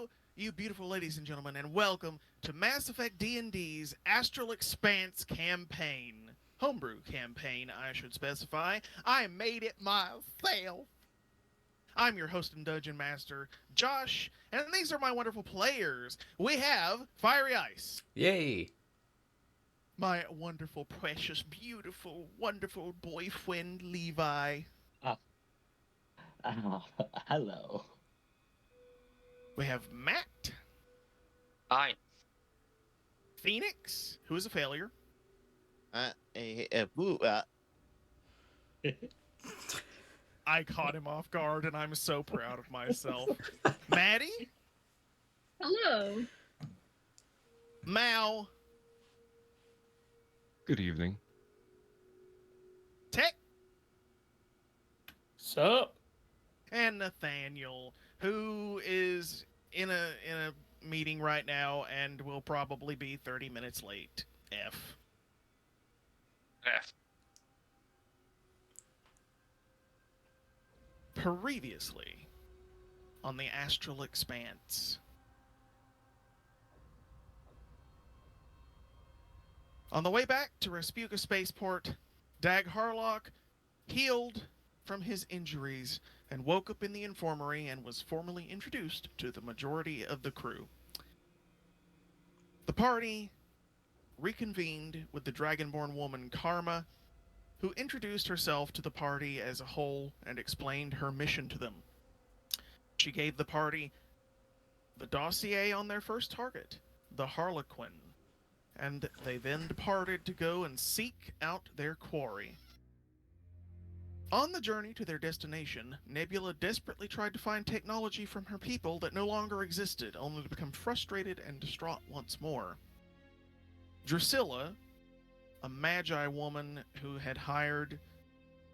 Hello, you beautiful ladies and gentlemen, and welcome to Mass Effect D&D's Astral Expanse campaign. Homebrew campaign, I should specify. I made it myself. I'm your host and dungeon master, Josh, and these are my wonderful players. We have Fiery Ice. Yay! My wonderful, precious, beautiful, wonderful boyfriend, Levi. Hello. We have Matt. Hi. Fenix, who is a failure. I caught him off guard, and I'm so proud of myself. Maddie. Hello. Maou. Good evening. Tech. Sup? And Nathaniel, who is in a meeting right now and will probably be 30 minutes late. F. F. Previously on the Astral Expanse. On the way back to Raspuka Spaceport, Dagg Harlock healed from his injuries and woke up in the infirmary and was formally introduced to the majority of the crew. The party reconvened with the dragonborn woman Karma, who introduced herself to the party as a whole and explained her mission to them. She gave the party the dossier on their first target, the Harlequin, and they then departed to go and seek out their quarry. On the journey to their destination, Nebula desperately tried to find technology from her people that no longer existed, only to become frustrated and distraught once more. Drusilla, a magi woman who had hired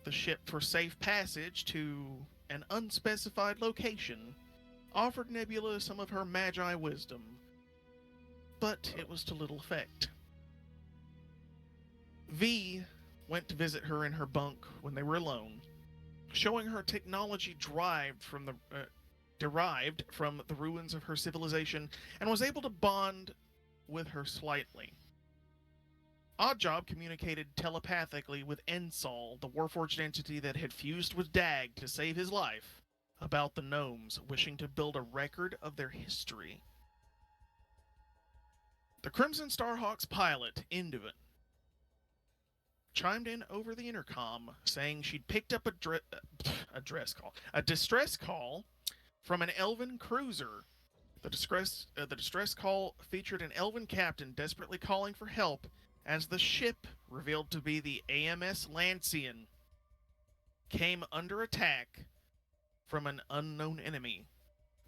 the ship for safe passage to an unspecified location, offered Nebula some of her magi wisdom, but it was to little effect. V went to visit her in her bunk when they were alone, showing her technology derived from the ruins of her civilization, and was able to bond with her slightly. Oddjob communicated telepathically with Ensol, the Warforged entity that had fused with Dagg to save his life, about the gnomes wishing to build a record of their history. The Crimson Starhawk's pilot, Induin, chimed in over the intercom, saying she'd picked up a distress call from an elven cruiser. The distress call featured an elven captain desperately calling for help, as the ship, revealed to be the AMS Lanceon, came under attack from an unknown enemy.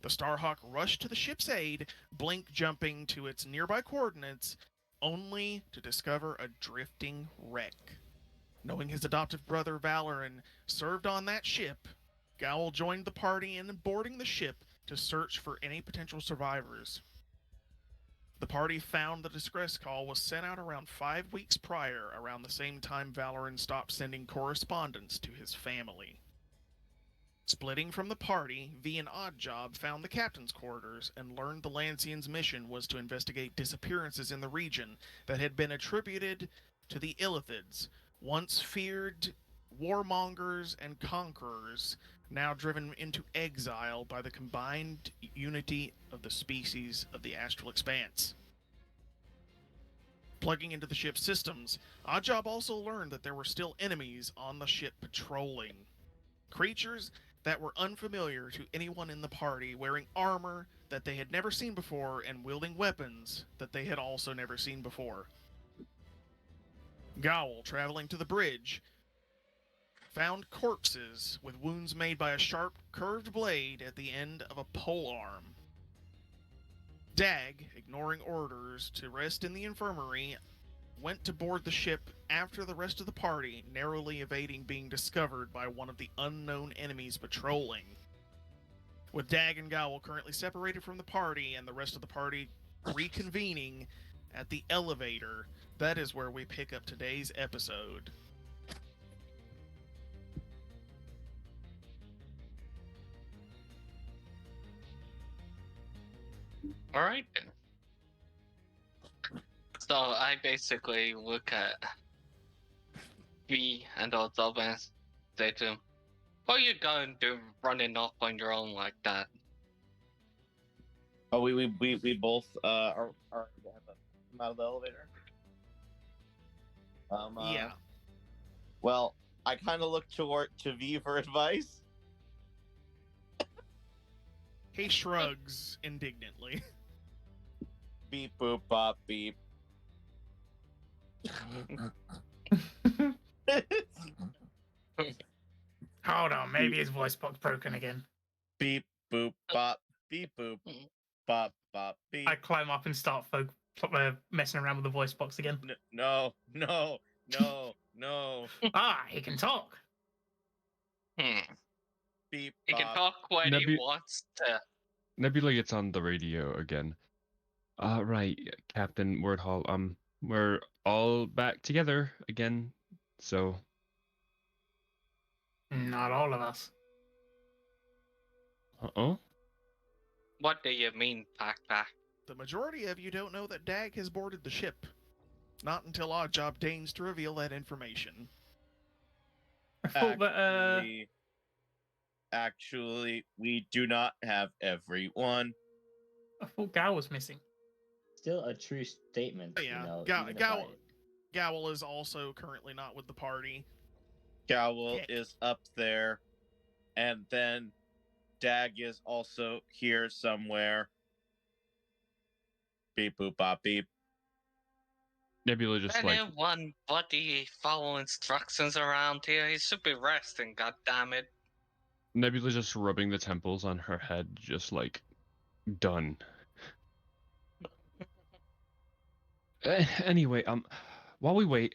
The Starhawk rushed to the ship's aid, blink jumping to its nearby coordinates, only to discover a drifting wreck. Knowing his adoptive brother Valoran served on that ship, Gawhyl joined the party in boarding the ship to search for any potential survivors. The party found the distress call was sent out around 5 weeks prior, around the same time Valoran stopped sending correspondence to his family. Splitting from the party, V and Oddjob found the captain's quarters and learned the Lanceon's mission was to investigate disappearances in the region that had been attributed to the Illithids, once feared warmongers and conquerors, now driven into exile by the combined unity of the species of the Astral Expanse. Plugging into the ship's systems, Oddjob also learned that there were still enemies on the ship patrolling. Creatures that were unfamiliar to anyone in the party, wearing armor that they had never seen before and wielding weapons that they had also never seen before. Gawhyl, traveling to the bridge, found corpses with wounds made by a sharp, curved blade at the end of a polearm. Dagg, ignoring orders to rest in the infirmary, went to board the ship after the rest of the party, narrowly evading being discovered by one of the unknown enemies patrolling. With Dagg and Gawhyl currently separated from the party and the rest of the party reconvening at the elevator, that is where we pick up today's episode. Alright then. So I basically look at V and all the and say to him, what are you going to do running off on your own like that? Oh, we both are have come out of the elevator. Yeah. Well, I kind of look to V for advice. He shrugs indignantly. Beep boop bop beep. Hold on, maybe his voice box broken again. Beep boop bop beep boop bop bop beep. I climb up and start messing around with the voice box again. No. Ah, he can talk. Beep. He can bop. talk when he wants to. Nebula gets on the radio again. Right, Captain Wordhall. We're all back together again. So. Not all of us. Uh-oh. What do you mean, PakPak? The majority of you don't know that Dagg has boarded the ship. Not until Oddjob deigns to reveal that information. I thought that, Actually, we do not have everyone. I thought Gawhyl was missing. Still a true statement. But yeah, you know, even if Gawhyl is also currently not with the party. Gawhyl is up there, and then Dagg is also here somewhere. Beep boop bop beep. Nebula just like Anyone buddy follow instructions around here? He should be resting, goddammit. Nebula just rubbing the temples on her head, just like done. Anyway, while we wait,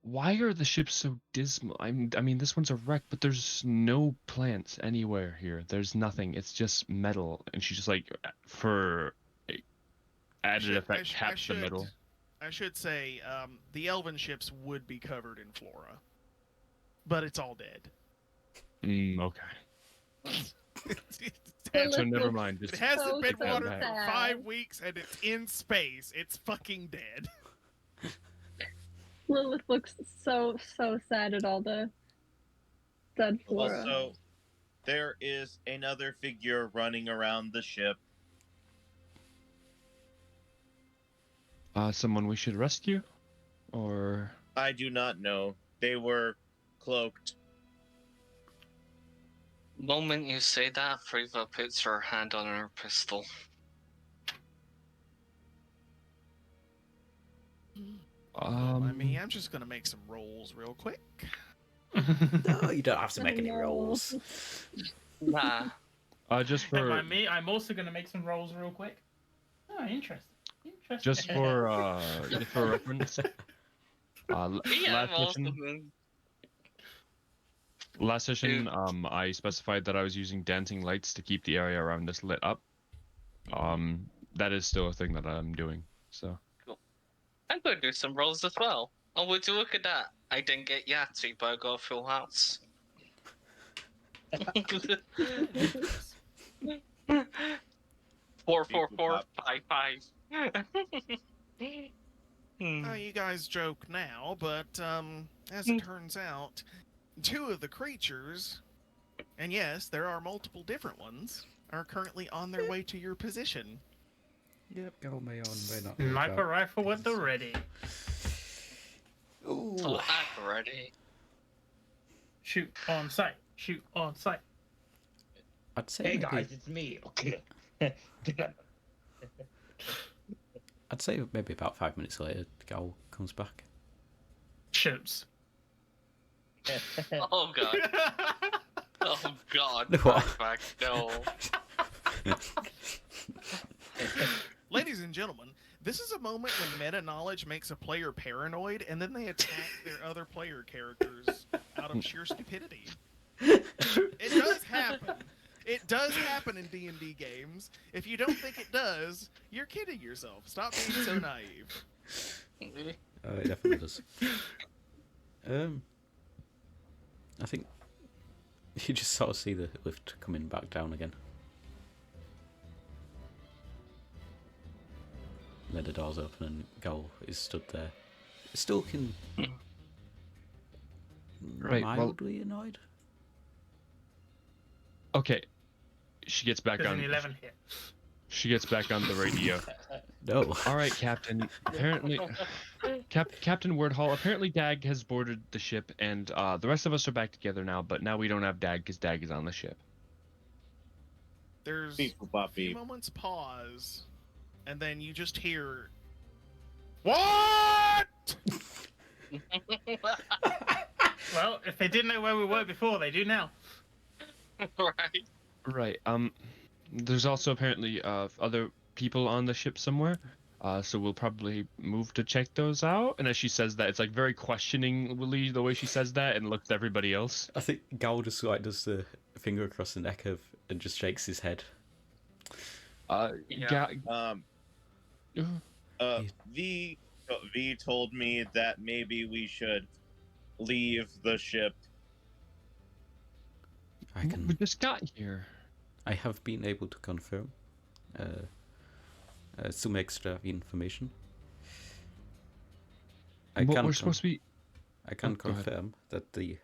why are the ships so dismal? I mean, this one's a wreck, but there's no plants anywhere here. There's nothing. It's just metal, and she's just like, for added effect, taps the middle. I should say, the elven ships would be covered in flora, but it's all dead. Okay. It So never mind. Just it hasn't been so watered for sad. 5 weeks, and it's in space. It's fucking dead. Lilith looks so sad at all the dead flora. Also, there is another figure running around the ship. Someone we should rescue, or I do not know. They were cloaked. Moment you say that, Threava puts her hand on her pistol. I'm just gonna make some rolls real quick. No, you don't have to make any rolls. Nah. Just And for by me, I'm also going to make some rolls real quick. Oh, interesting. just for reference. Yeah, Last session, I specified that I was using dancing lights to keep the area around us lit up. That is still a thing that I'm doing. So. Cool. I'm going to do some rolls as well. Oh, would you look at that? I didn't get Yahtzee, but I got a full house. 44455. You guys joke now, but as it turns out, 2 of the creatures, and yes, there are multiple different ones, are currently on their way to your position. Yep, go on, Mayon. We're not. Sniper rifle at the ready. Ooh. Oh, I'm ready. Shoot on sight. Shoot on sight. I'd say Hey maybe, guys, it's me. Okay. I'd say maybe about 5 minutes later, Gawhyl comes back. Shoots. Oh god. Oh god. What? PakPak, no. Ladies and gentlemen, this is a moment when meta knowledge makes a player paranoid, and then they attack their other player characters out of sheer stupidity. It does happen. It does happen in D&D games. If you don't think it does, you're kidding yourself. Stop being so naive. It definitely does. I think you just sort of see the lift coming back down again. then the doors open and Gawhyl is stood there, still looking Right, well- mildly annoyed. Okay. She gets back There's on. an 11 hit. She gets back on the radio. No. All right, Captain. Apparently, Captain Wordhall. Apparently, Dagg has boarded the ship, and the rest of us are back together now. But now we don't have Dagg because Dagg is on the ship. There's Beep, boop, a bop, few beep. moments pause, and then you just hear, "What?" Well, if they didn't know where we were before, they do now. Right. Right. There's also apparently other people on the ship somewhere. So we'll probably move to check those out. And as she says that, it's like very questioningly the way she says that, and looks at everybody else. I think Gawhyl just like does the finger across the neck of and just shakes his head. Yeah. V told me that maybe we should leave the ship. We just got here. I have been able to confirm some extra information. I What can we're supposed to be. I can go ahead. confirm that the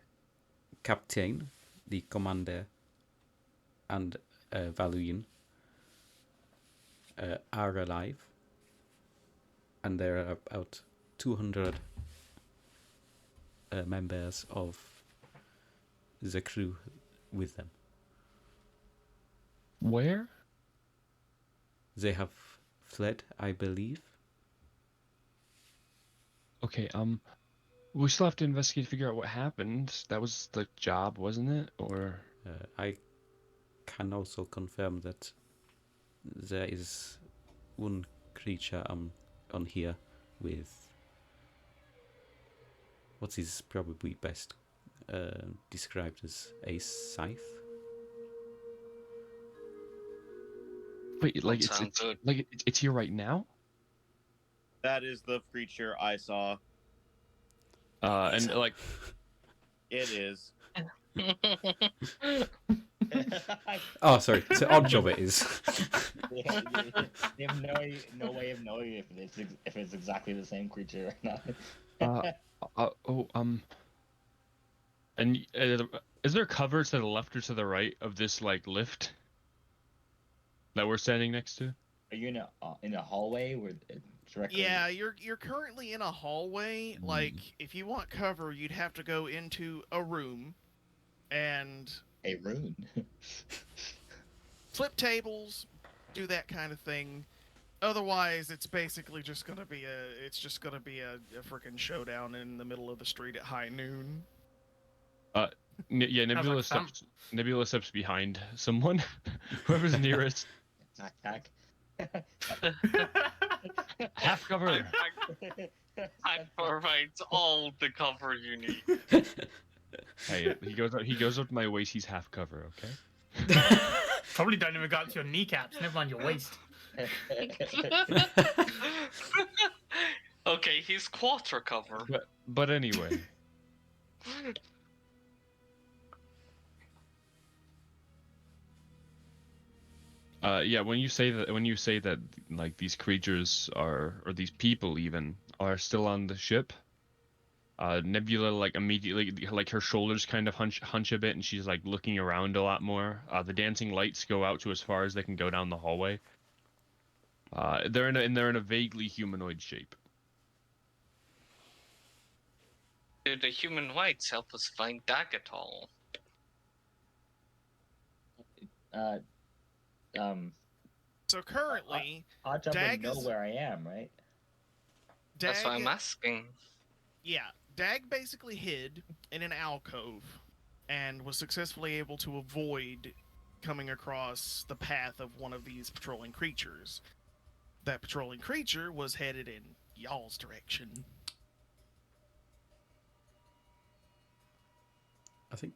captain, the commander, and Valuin are alive, and there are about 200 members of the crew with them. Where? They have fled, I believe. Okay. We still have to investigate to figure out what happened. That was the job, wasn't it? Or I can also confirm that there is one creature on here with what is probably best described as a scythe. wait, like Sound it's good. like it's here right now. That is the creature I saw. And like It is. Oh, sorry. It's an odd job it is. They have no way of knowing if it's exactly the same creature or not. And is there cover to the left or to the right of this like lift that we're standing next to? Are you in a hallway where directly? Yeah, you're currently in a hallway. Like, if you want cover, you'd have to go into a room and A rune. flip tables, do that kind of thing. Otherwise, it's basically just gonna be a freaking showdown in the middle of the street at high noon. Yeah, Nebula fun. steps behind someone, whoever's nearest. PakPak. Half cover. I provides all the cover you need. Hey, he goes up to my waist. He's half cover. Okay. Probably don't even go up to your kneecaps, never mind your waist. Okay, he's quarter cover. But anyway. Yeah, when you say that like these creatures are, or these people even, are still on the ship, Nebula like immediately, like her shoulders kind of hunch a bit, and she's like looking around a lot more. The dancing lights go out to as far as they can go down the hallway. They're in a vaguely humanoid shape. Do the human whites help us find Dagg at all? So currently, Oddjob Dagg would know is- where I am, right? That's why I'm Dagg, asking. yeah, Dagg basically hid in an alcove and was successfully able to avoid coming across the path of one of these patrolling creatures. That patrolling creature was headed in y'all's direction. I think,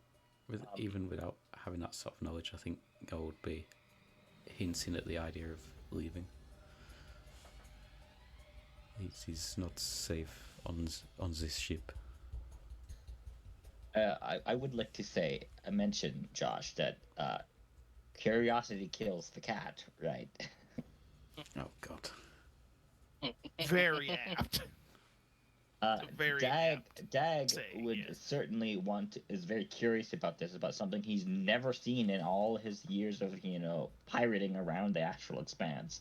even without having that sort of knowledge, I think I would be hinting at the idea of leaving. He's not safe on this ship. I would like to mention, Josh, that curiosity kills the cat, right? Oh God. Very apt. Very Dagg apt say, would yes. certainly is very curious about this, about something he's never seen in all his years of, pirating around the Astral Expanse.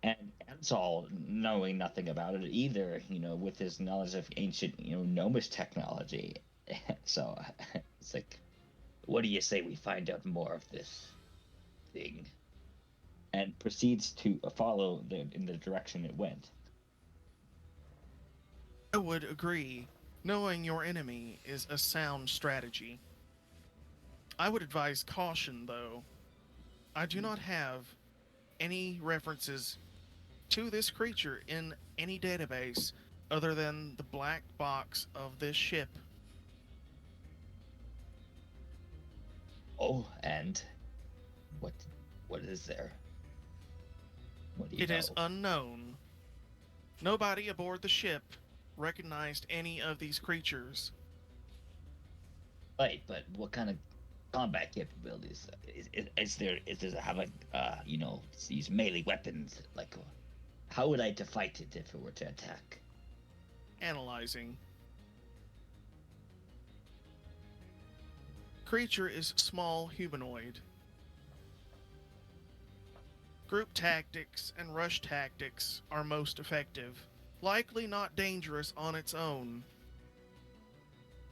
And Ansal, knowing nothing about it either, with his knowledge of ancient, gnomish technology. So it's like, what do you say we find out more of this thing? And proceeds to follow in the direction it went. I would agree. Knowing your enemy is a sound strategy. I would advise caution, though. I do not have any references to this creature in any database other than the black box of this ship. Oh, and what is there? What do you It know? is unknown. Nobody aboard the ship recognized any of these creatures. Right, but what kind of combat capabilities is there? Does it have these melee weapons? Like, how would I to fight it if it were to attack? Analyzing. Creature is small humanoid. Group tactics and rush tactics are most effective. Likely not dangerous on its own.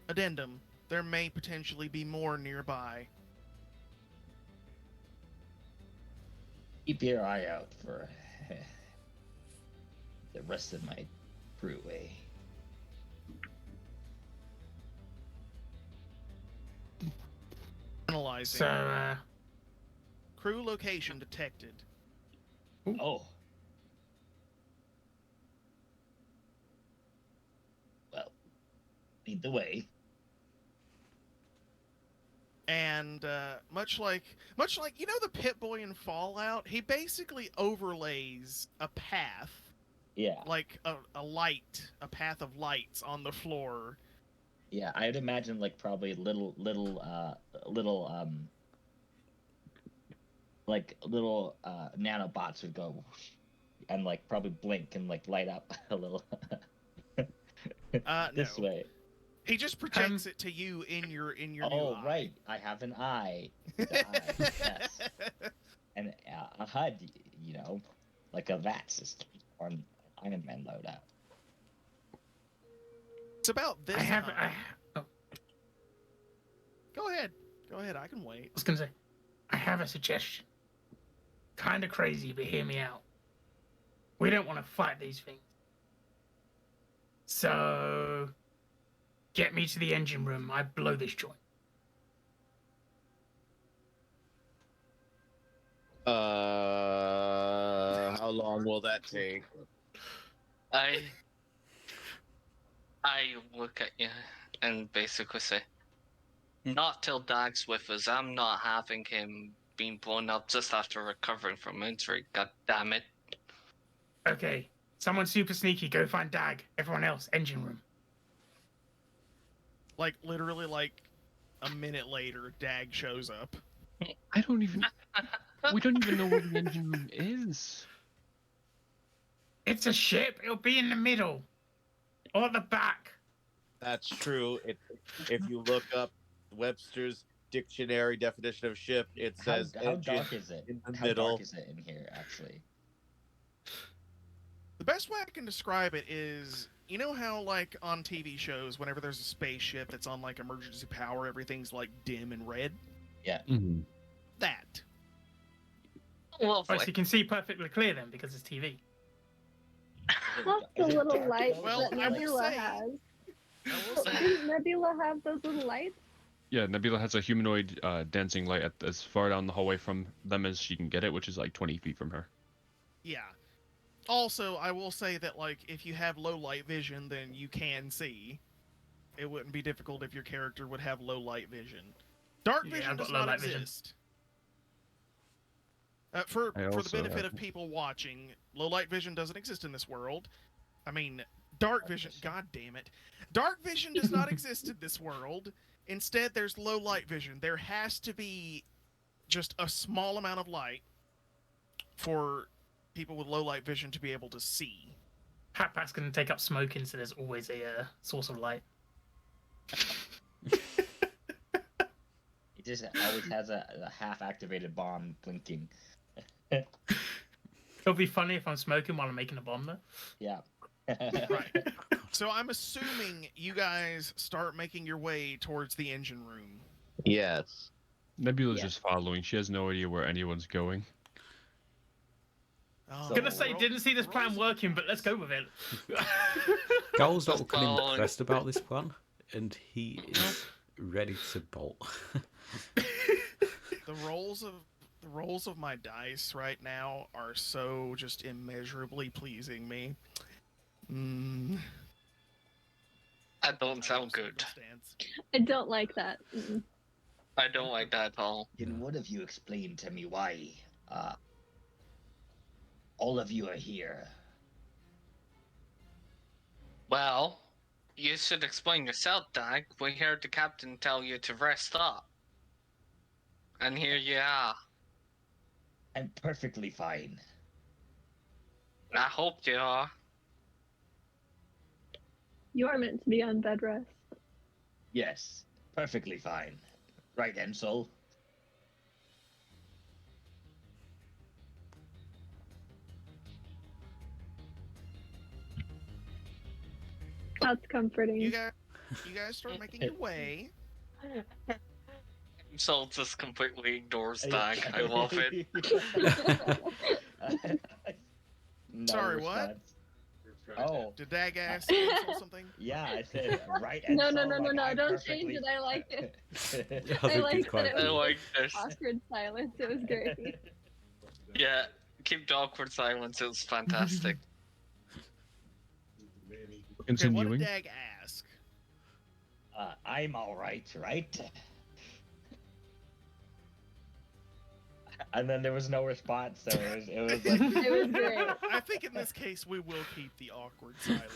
Addendum. There may potentially be more nearby. Keep your eye out for the rest of my crew, eh? Analyzing. So, Crew location detected. Oh. Well, lead the way. And much like the Pit Boy in Fallout, he basically overlays a path, Yeah. like a path of lights on the floor. Yeah, I'd imagine like probably little nanobots would go and like probably blink and like light up a little. This No. way. He just projects it to you in your new eye. Right. I have an eye. The eye, yes. And a HUD, like a VAT system or an Iron Man loadout. It's about this. oh, Go ahead. I can wait. I was gonna say, I have a suggestion. Kind of crazy, but hear me out. We don't want to fight these things. So, get me to the engine room. I blow this joint. How long will that take? I look at you and basically say, not till Dagg's with us. I'm not having him being blown up just after recovering from injury. God damn it. Okay, someone super sneaky, go find Dagg. Everyone else, engine room. Like literally, like a minute later, Dagg shows up. I don't even. We don't even know where the engine room is. It's a ship. It'll be in the middle. Or at the back. That's true. If you look up Webster's dictionary definition of ship, it says how engine dark is it? in the How middle. dark is it in here, actually? The best way I can describe it is, you know how like on TV shows, whenever there's a spaceship that's on like emergency power, everything's like dim and red? Yeah. Mm-hmm. That. Oh, so you can see perfectly clear then because it's TV. Plus the Is it little dark? lights Well, that I will Nebula say- has. I will say, Doesn't Nebula have those little lights? Yeah, Nebula has a humanoid dancing light as far down the hallway from them as she can get it, which is like 20 feet from her. yeah. Also, I will say that like if you have low light vision, then you can see. It wouldn't be difficult if your character would have low light vision. Dark Yeah, vision I've got does low not light vision. exist. For I the also benefit have- of people watching, low light vision doesn't exist in this world. I mean, dark vision. God damn it, dark vision does not exist in this world. Instead, there's low light vision. There has to be just a small amount of light for people with low light vision to be able to see. PakPak's going to take up smoking, so there's always a source of light. He just always has a half-activated bomb blinking. It'll be funny if I'm smoking while I'm making a bomb, though. Yeah. Right. So I'm assuming you guys start making your way towards the engine room. Yes. Nebula's Yeah. just following. She has no idea where anyone's going. Oh, I was gonna say, roll- didn't see this plan rolls- working, but let's go with it. Gawyl's not Just looking following. impressed about this plan, and he is ready to bolt. The rolls of my dice right now are so just immeasurably pleasing me. That don't sound good. Circumstance. I don't like that. Mm-mm. I don't like that at all. Can one of you explain to me why all of you are here? Well, you should explain yourself, Dagg. We heard the captain tell you to rest up. And here you are. I'm perfectly fine. I hope you are. You are meant to be on bed rest. Yes, perfectly fine. Right, Ensel? That's comforting. You guys start making your way. So just completely ignores Dagg. I love it. No Sorry, what? response. Oh, Did Dagg ask Ansel something? yeah, I said right. No, Ensel, no, no, no, like, no, I'm don't perfectly- change it. I like it. I I think like he's that quite. it I was like this. awkward silence. It was great. Yeah, keep the awkward silence. It was fantastic. Okay, what Continuing. did Dagg ask? I'm all right, right? And then there was no response, so it was like. It was great. I think in this case we will keep the awkward silence.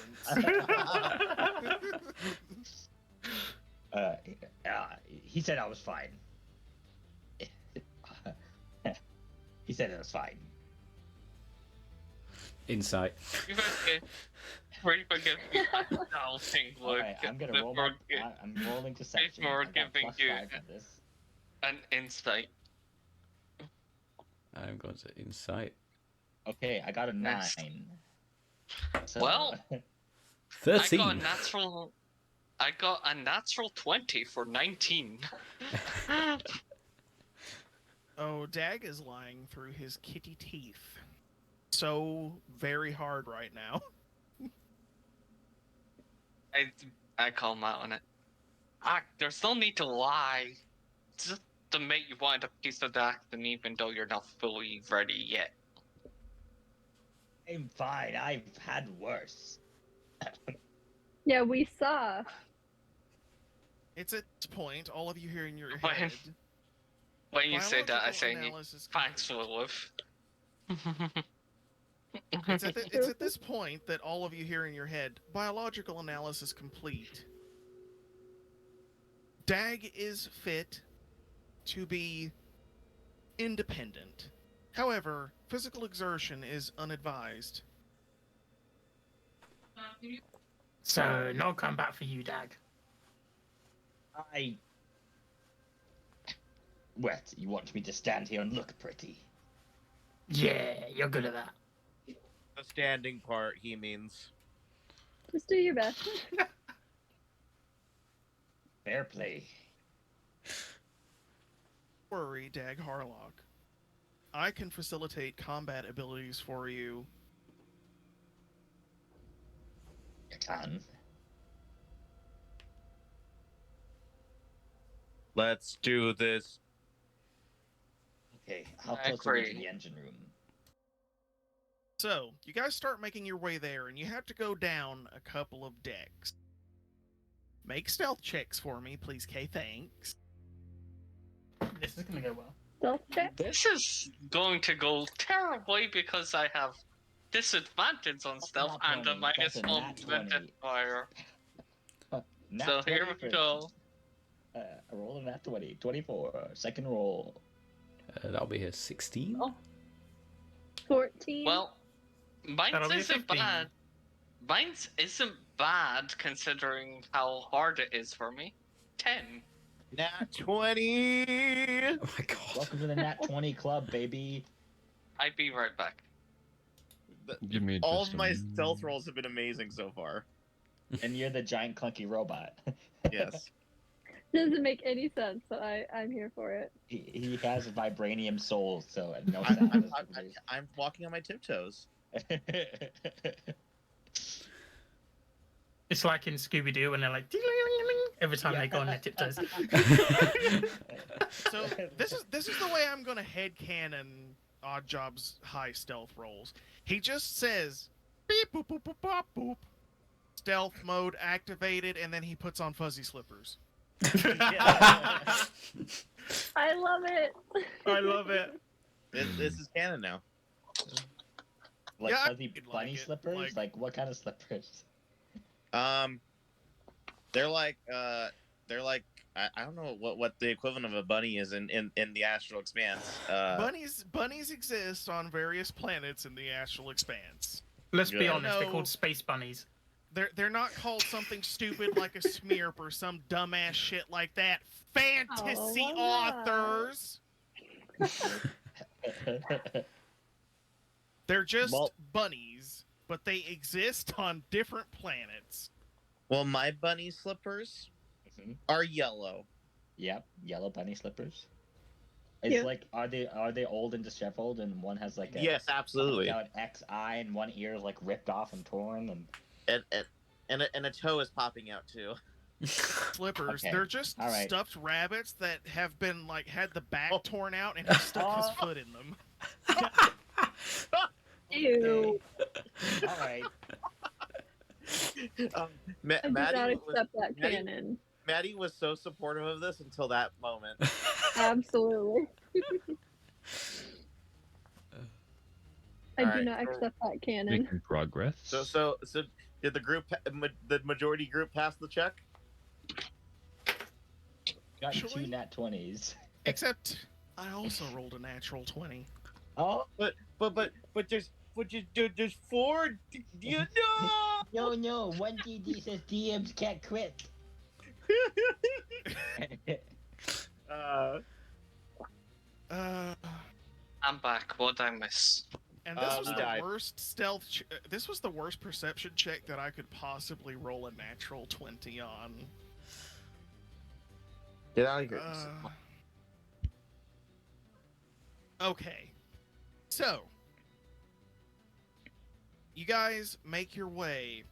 He said I was fine. He said it was fine. Insight. You forgive me. No, think look. Alright, I'm gonna roll. I'm rolling deception. more I got giving plus you- 5 on this. An insight. I'm going to insight. Okay, I got a 9. Next. So, Well, 13. I got a natural 20 for 19. Oh, Dagg is lying through his kitty teeth. So very hard right now. I call him out on it. There's no need to lie. Just to make you want a piece of that, and even though you're not fully ready yet. I'm fine. I've had worse. Yeah, we saw. It's at this point, all of you hear in your When- head. When you say that, I biological say analysis thanks, complete. Lilith. It's at this point that all of you hear in your head, biological analysis complete. Dagg is fit to be independent. However, physical exertion is unadvised. So, no combat for you, Dagg. What? You want me to stand here and look pretty? Yeah, you're good at that. The standing part, he means. Just do your best. Fair play. Worry, Dagg Harlock. I can facilitate combat abilities for you. You can. Let's do this. Okay, how I close are we to agree. the engine room? So, you guys start making your way there, and you have to go down a couple of decks. Make stealth checks for me, please, Kay. Thanks. This is gonna go well. Stealth check. This is going to go terribly because I have disadvantage on stealth Nat and a 20, minus that's a nat 20. augmented fire. Nat So here 20 we for- go. A roll of nat 20. 24. Second roll. That'll be a 16. Oh. 14. Well, mine's That'll be a isn't 15. bad. Mine's isn't bad considering how hard it is for me. 10. Nat 20. Oh my god. Welcome to the Nat 20 club, baby. I'd be right back. Give me All just of a my minute. stealth rolls have been amazing so far. And you're the giant clunky robot. Yes. Doesn't make any sense, but I'm here for it. He has vibranium soul, so no I'm, sound I'm, is I'm, produced. I'm walking on my tiptoes. It's like in Scooby Doo when they're like ding-a-ling-a-ling every time they go on their tiptoes. So this is the way I'm gonna headcanon Oddjob's high stealth rolls. He just says beep boop boop boop bop boop. Stealth mode activated, and then he puts on fuzzy slippers. I love it. I love it. This is canon now. Like Yeah, I fuzzy could like bunny it, slippers? like- Like what kind of slippers? They're like I don't know what the equivalent of a bunny is in the Astral Expanse. Bunnies exist on various planets in the Astral Expanse. Let's be Yeah. honest, they're No. called space bunnies. They're not called something stupid like a Smearp or some dumbass shit like that. Fantasy Oh, wow. authors. They're just Well- bunnies, but they exist on different planets. Well, my bunny slippers Mhm. are yellow. Yep, yellow bunny slippers. It's Cute. like are they old and disheveled, and one has like a Yes, absolutely. an X eye, and one ear is like ripped off and torn, and And a toe is popping out too. Slippers. Okay, They're just all right. stuffed rabbits that have been like had the back torn out and he stuck his foot in them. Ew. all right. Um, I do not accept that Maddie- canon. Maddie was so supportive of this until that moment. Absolutely. I do Alright, not so- accept that canon. Making progress. So did the majority group pass the check? Got Actually- 2 nat 20s. Except I also rolled a natural 20. Oh But there's 4. You know. no! 1DD says DMs can't quit. I'm back. What did I miss? And this was he the died. worst stealth. This was the worst perception check that I could possibly roll a natural 20 on. Get out of here. Okay. So, you guys make your way,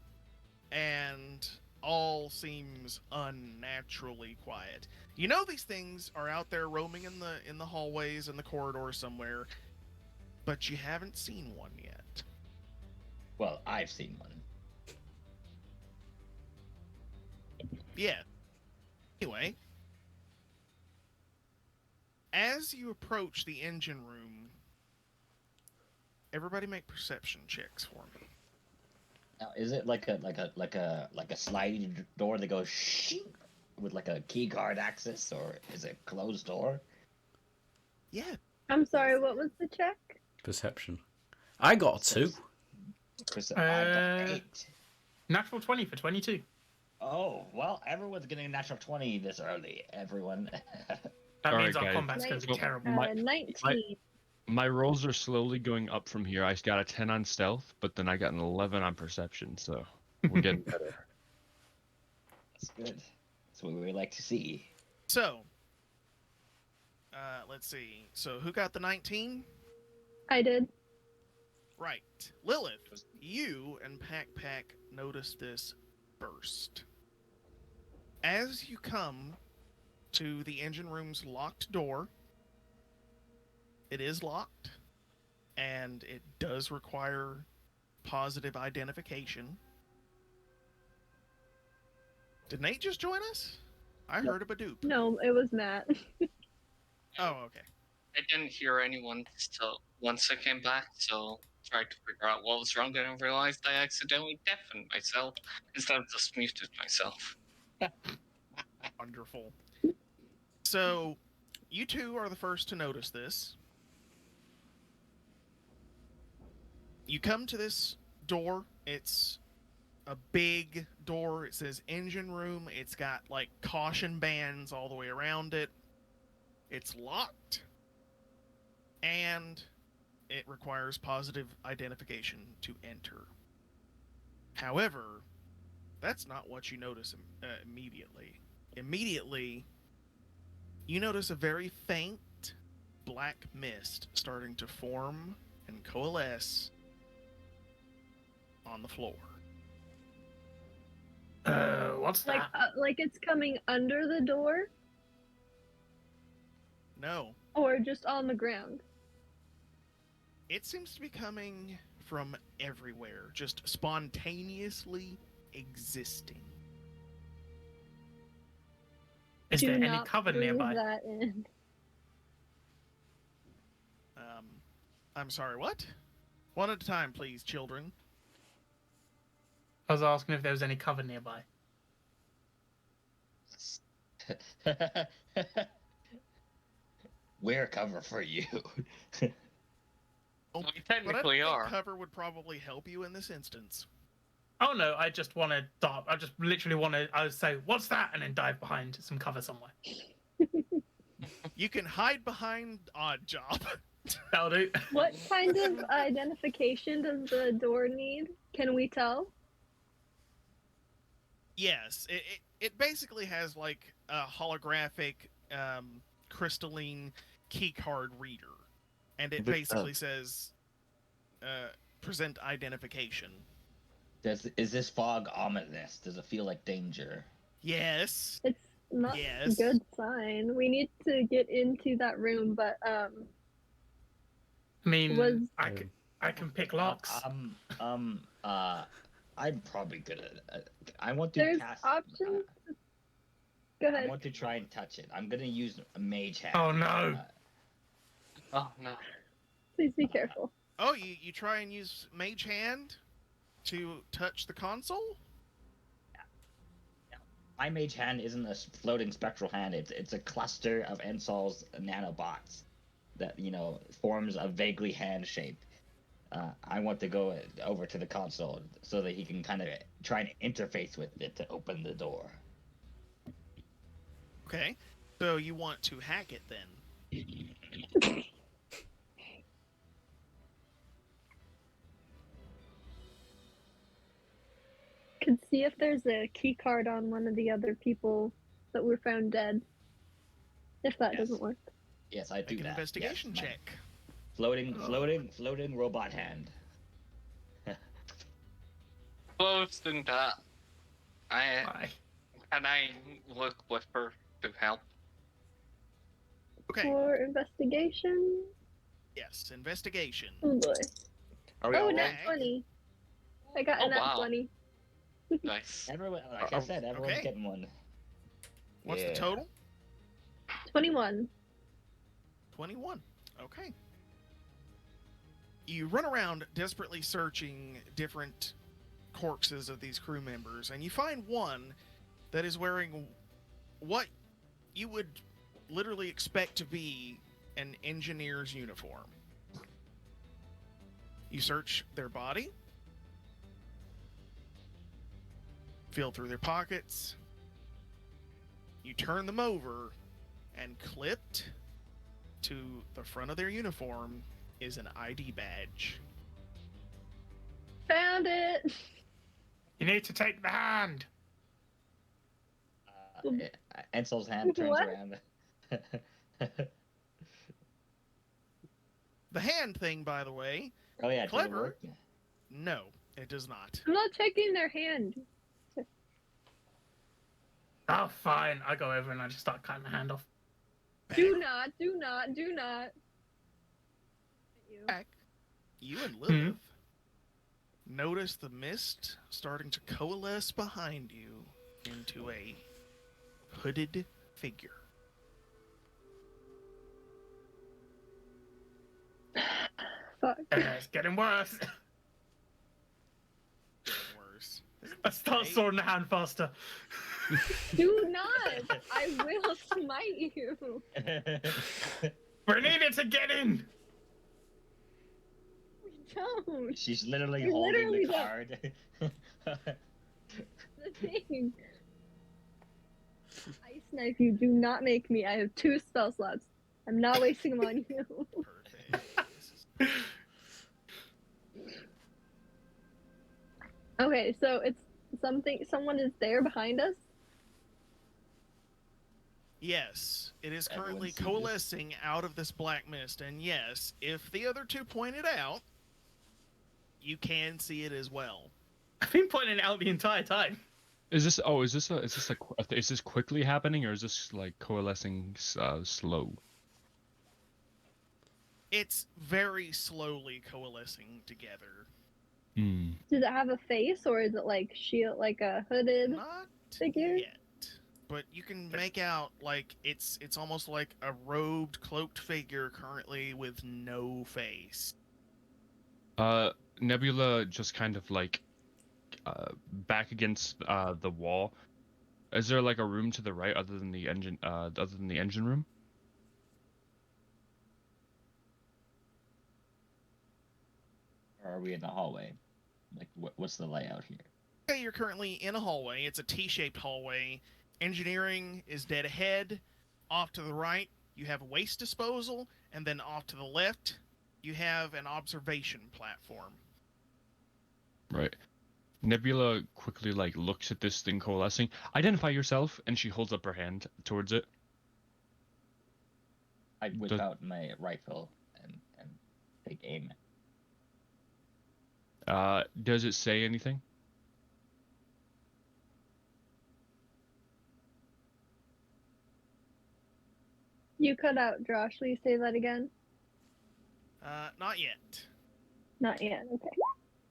and all seems unnaturally quiet. You know these things are out there roaming in the hallways and the corridors somewhere, but you haven't seen one yet. Well, I've seen one. Yeah. Anyway, as you approach the engine room, everybody make perception checks for me. Now, is it like a sliding door that goes shh with like a key card access, or is it closed door? Yeah. I'm sorry, what was the check? Perception. I got a 2. I got 8. Natural 20 for 22. Oh well, everyone's getting a natural 20 this early. Everyone. That All means right, our guys. combat's going to be Well, terrible. 19. My rolls are slowly going up from here. I got a 10 on stealth, but then I got an 11 on perception, so we're getting better. That's good. That's what we like to see. So, let's see. So, who got the 19? I did. Right. Lilith, you and PakPak notice this first. As you come to the engine room's locked door, it is locked, and it does require positive identification. Did Nate just join us? I heard a Badoop. No, it was Matt. Oh, okay. I didn't hear anyone still once I came back, so tried to figure out what was wrong and realized I accidentally deafened myself instead of just muted myself. Wonderful. So, you two are the first to notice this. You come to this door. It's a big door. It says engine room. It's got like caution bands all the way around it. It's locked. And it requires positive identification to enter. However, that's not what you notice immediately. Immediately, you notice a very faint black mist starting to form and coalesce on the floor. What's Like, that? like it's coming under the door, No, or just on the ground? it seems to be coming from everywhere, just spontaneously existing. Is Do there any not cover breathe nearby? that in. I'm sorry, what? One at a time, please, children. I was asking if there was any cover nearby. We're cover for you. Oh, We but I technically think are. cover would probably help you in this instance. Oh no, I just want to stop. I just literally want to. I would say, "What's that?" and then dive behind some cover somewhere. You can hide behind Odd Job. That'll do. What kind of identification does the door need? Can we tell? Yes, it basically has like a holographic crystalline keycard reader, and it But, basically says present identification. Is this fog ominous? Does it feel like danger? Yes. It's not Yes. a good sign. We need to get into that room, but I mean, Was- I can pick locks. I'm probably good at. I want to there's cast. options. Go I ahead. want to try and touch it. I'm gonna use a mage hand. Oh no! Oh no. Please be careful. Oh, you try and use Mage Hand to touch the console? My mage hand isn't a floating spectral hand. It's a cluster of Ensol's nanobots that forms a vaguely hand shape. I want to go over to the console so that he can kind of try and interface with it to open the door. Okay. So you want to hack it then? Could see if there's a key card on one of the other people that were found dead. If that Yes. doesn't work. Yes, I do Make an that. investigation Yes, my check. floating robot hand. Close than that. Why? Can I look with her to help? Okay. For investigation. Yes, investigation. Oh boy. Are we Oh, all nat right? 20. I got Oh, a nat wow. 20. Nice. Everyone, like I said, everyone's Okay. getting one. What's Yeah. the total? 21. 21. Okay. You run around desperately searching different corpses of these crew members, and you find one that is wearing what you would literally expect to be an engineer's uniform. You search their body, feel through their pockets, you turn them over, and clipped to the front of their uniform is an ID badge. Found it! You need to take the hand. Ensol's hand turns What? around. The hand thing, by the way, Oh yeah, did it Clever. work? no, it does not. I'm not checking their hand. Oh, fine. I go over and I just start cutting the hand off. Do not, do not, do not. You. Back, you and Lilith notice the mist starting to coalesce behind you into a hooded figure. Fuck. It's getting worse. Getting worse. I start Okay. swording the hand faster. Do not! I will smite you. We need it to get in. don't. She's literally You holding literally the don't. card. The thing. Ice Knife, you do not make me. I have 2 spell slots. I'm not wasting them on you. Perfect. This is Okay, so it's someone is there behind us. Yes, it is Everyone currently sees this. coalescing out of this black mist, and yes, if the other 2 point it out, you can see it as well. I've been pointing it out the entire time. Is this quickly happening, or is this like coalescing slow? It's very slowly coalescing together. Hmm. Does it have a face, or is it like shield, like a hooded Not figure? yet, but you can make out like it's almost like a robed, cloaked figure currently with no face. Nebula just kind of like back against the wall. Is there like a room to the right other than the engine room? Or are we in the hallway? Like, what's the layout here? Okay, you're currently in a hallway. It's a T-shaped hallway. Engineering is dead ahead. Off to the right, you have waste disposal, and then off to the left, you have an observation platform. Right. Nebula quickly like looks at this thing coalescing. Identify yourself, and she holds up her hand towards it. I whip out my rifle and take aim. Does it say anything? You cut out, Josh. Will you say that again? Not yet. Not yet. Okay.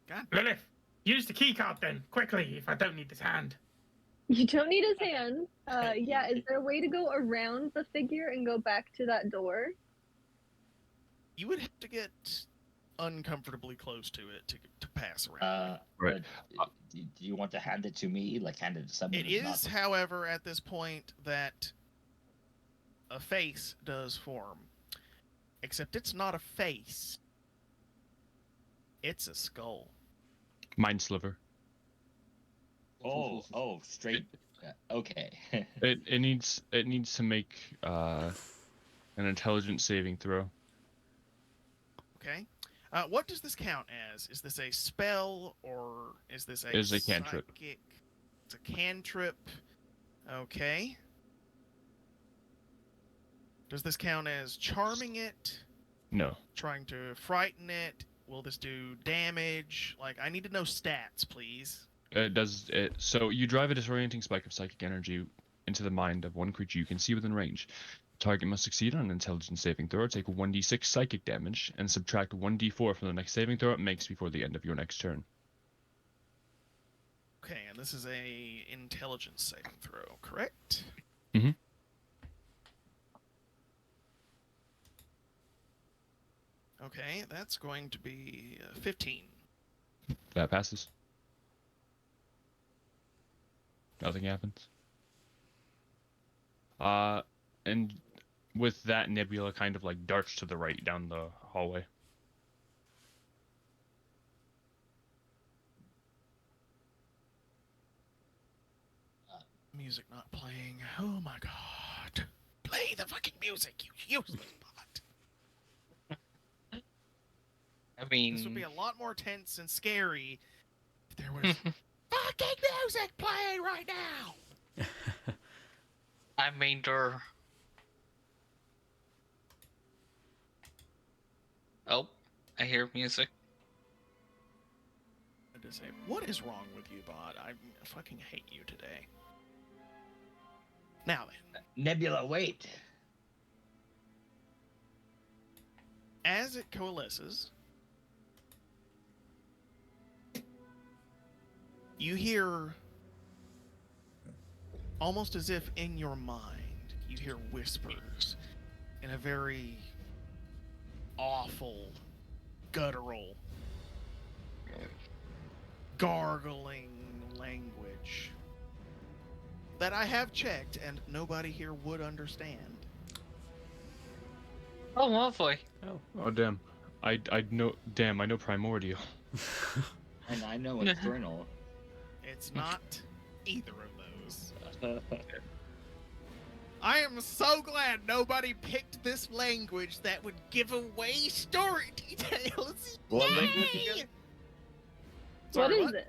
God. Lilith, use the keycard then, quickly, if I don't need this hand. You don't need his hand. Yeah, is there a way to go around the figure and go back to that door? You would have to get uncomfortably close to it to pass around. Right. Do you want to hand it to me? Like, hand it to someone It who's is, not... however, at this point that a face does form. Except it's not a face. It's a skull. Mind sliver. Oh, straight. Okay. It needs to make an intelligence saving throw. Okay. What does this count as? Is this a spell or is this a It's a cantrip. psychic? It's a cantrip. Okay. Does this count as charming it? No. Trying to frighten it? Will this do damage? Like, I need to know stats, please. It does it. So you drive a disorienting spike of psychic energy into the mind of one creature you can see within range. Target must succeed on an intelligence saving throw, take 1d6 psychic damage, and subtract 1d4 from the next saving throw it makes before the end of your next turn. Okay, and this is a intelligence saving throw, correct? Mm-hmm. Okay, that's going to be 15. That passes. Nothing happens. And with that, Nebula kind of like darts to the right down the hallway. Music not playing. Oh my god. Play the fucking music, you useless bot. I mean, This would be a lot more tense and scary if there was fucking music playing right now. I mean, they're... Oh, I hear music. I just say, what is wrong with you, bot? I fucking hate you today. Now then, Nebula, wait. as it coalesces, you hear, almost as if in your mind, you hear whispers in a very awful, guttural, gargling language that I have checked and nobody here would understand. Oh, lovely. Oh damn. I know. Damn, I know Primordial. And I know Infernal. It's not either of those. I am so glad nobody picked this language that would give away story details. What Yay! language again? Sorry, What is what? it?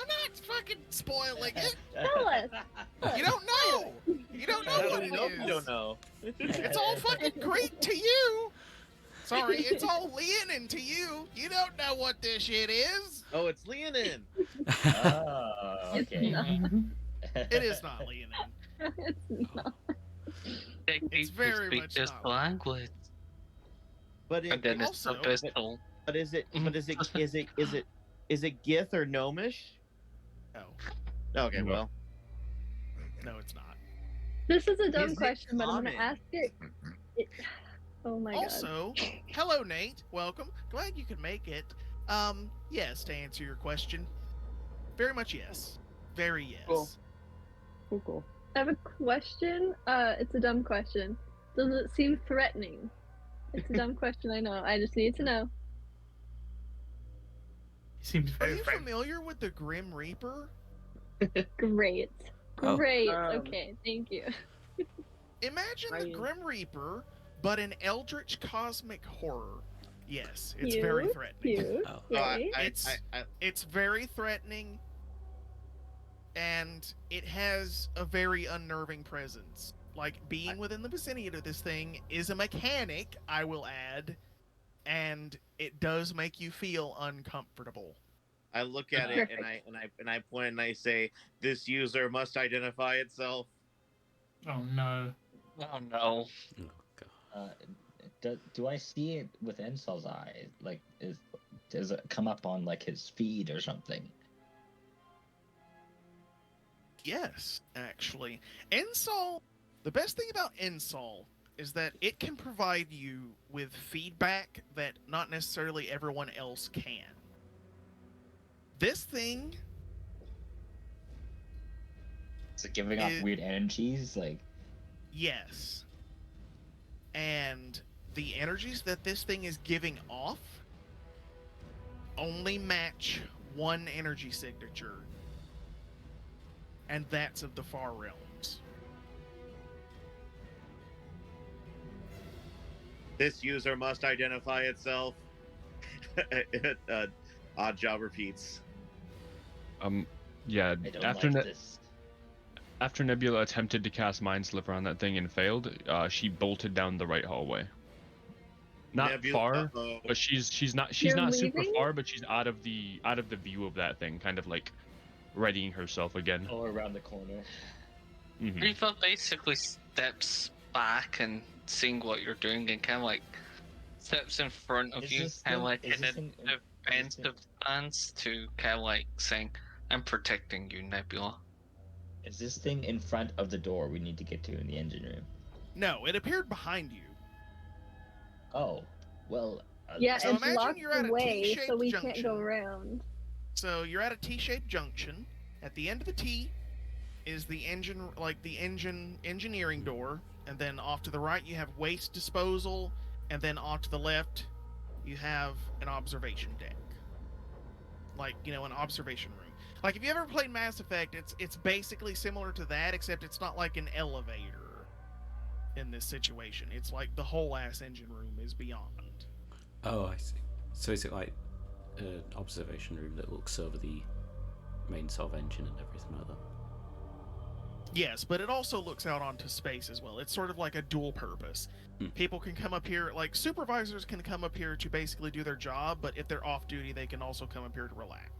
I'm not fucking spoiling it. Tell us. You don't know. You don't know How what do it you know if is. you don't know? It's all fucking Greek to you. Sorry, it's all Leonin to you. You don't know what this shit is. Oh, it's Leonin. Oh, It's okay. not. It is not Leonin. It's not. They It's people very speak much this not. language. But And then it's also- abyssal. but is it Gith or Gnomish? No, Okay, No. well, no, it's not. This is a dumb Is it question, but I'm common? gonna ask it. Oh my god. Also, hello Nate, welcome. Glad you could make it. Yes, to answer your question, very much yes, very yes. Cool. Cool. I have a question. It's a dumb question. Does it seem threatening? It's a dumb question, I know. I just need to know. Seems Are very you friendly. familiar with the Grim Reaper? Great. Oh. Great. Okay, thank you. Imagine the I- Grim Reaper, but an eldritch cosmic horror. Yes, it's very Cute. threatening. Cute. Oh. Yay. It's very threatening, and it has a very unnerving presence. Like, being within the vicinity of this thing is a mechanic, I will add, and it does make you feel uncomfortable. I look at it and I point and I say, "This user must identify itself." Oh no. Oh no. Oh, God. Do I see it with Ensol's eye? Like, does it come up on like his feed or something? Yes, actually. Ensol, the best thing about Ensol is that it can provide you with feedback that not necessarily everyone else can. This thing, Is it giving off It- weird energies? Like, yes. And the energies that this thing is giving off only match one energy signature, and that's of the Far Realms. This user must identify itself. Odd job repeats. Yeah. I don't After like this. after Nebula attempted to cast Mind Sliver on that thing and failed, she bolted down the right hallway. Not Nebula- far, uh-oh. but she's not You're super leaving? far, but she's out of the view of that thing, kind of like readying herself again. Oh, around the corner. Mhm. Riva basically steps back and seeing what you're doing and kind of like steps in front of Is you, this kind of thing- like is in this a thing- defensive stance to kind of like saying, I'm protecting you, Nebula. Is this thing in front of the door we need to get to in the engine room? No, it appeared behind you. Oh, well. Yeah, So it's imagine locked you're at a away, T-shaped so we can't junction. go around. So you're at a T-shaped junction. At the end of the T is the engineering door, and then off to the right you have waste disposal, and then off to the left you have an observation deck. Like, an observation room. Like, if you ever played Mass Effect, it's basically similar to that, except it's not like an elevator in this situation. It's like the whole ass engine room is beyond. Oh, I see. So is it like an observation room that looks over the main sort of engine and everything like that? Yes, but it also looks out onto space as well. It's sort of like a dual purpose. People can come up here, like supervisors can come up here to basically do their job, but if they're off duty, they can also come up here to relax.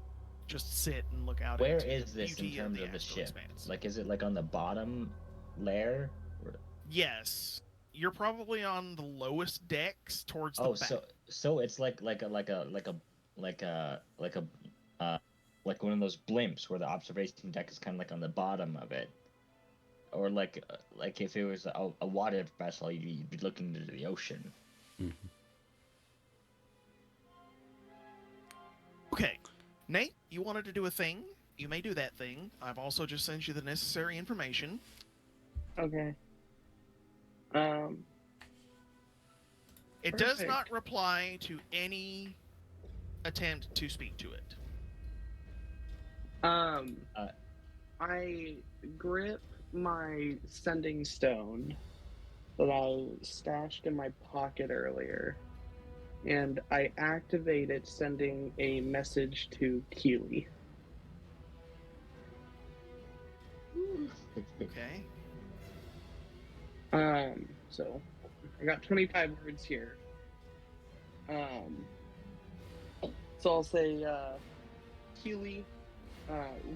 Just sit and look out Where into is the this in beauty terms of the Astral ship? Expanse. Like, is it like on the bottom layer? Or... Yes. You're probably on the lowest decks towards the Oh, back. so it's like one of those blimps where the observation deck is kind of like on the bottom of it, or like if it was a water vessel, you'd be looking into the ocean. Mm-hmm. Okay. Nate, you wanted to do a thing. You may do that thing. I've also just sent you the necessary information. Okay. It does Perfect. not reply to any attempt to speak to it. I grip my sending stone that I stashed in my pocket earlier, and I activate it, sending a message to Keely. Okay. So I got 25 words here. So I'll say, Keely,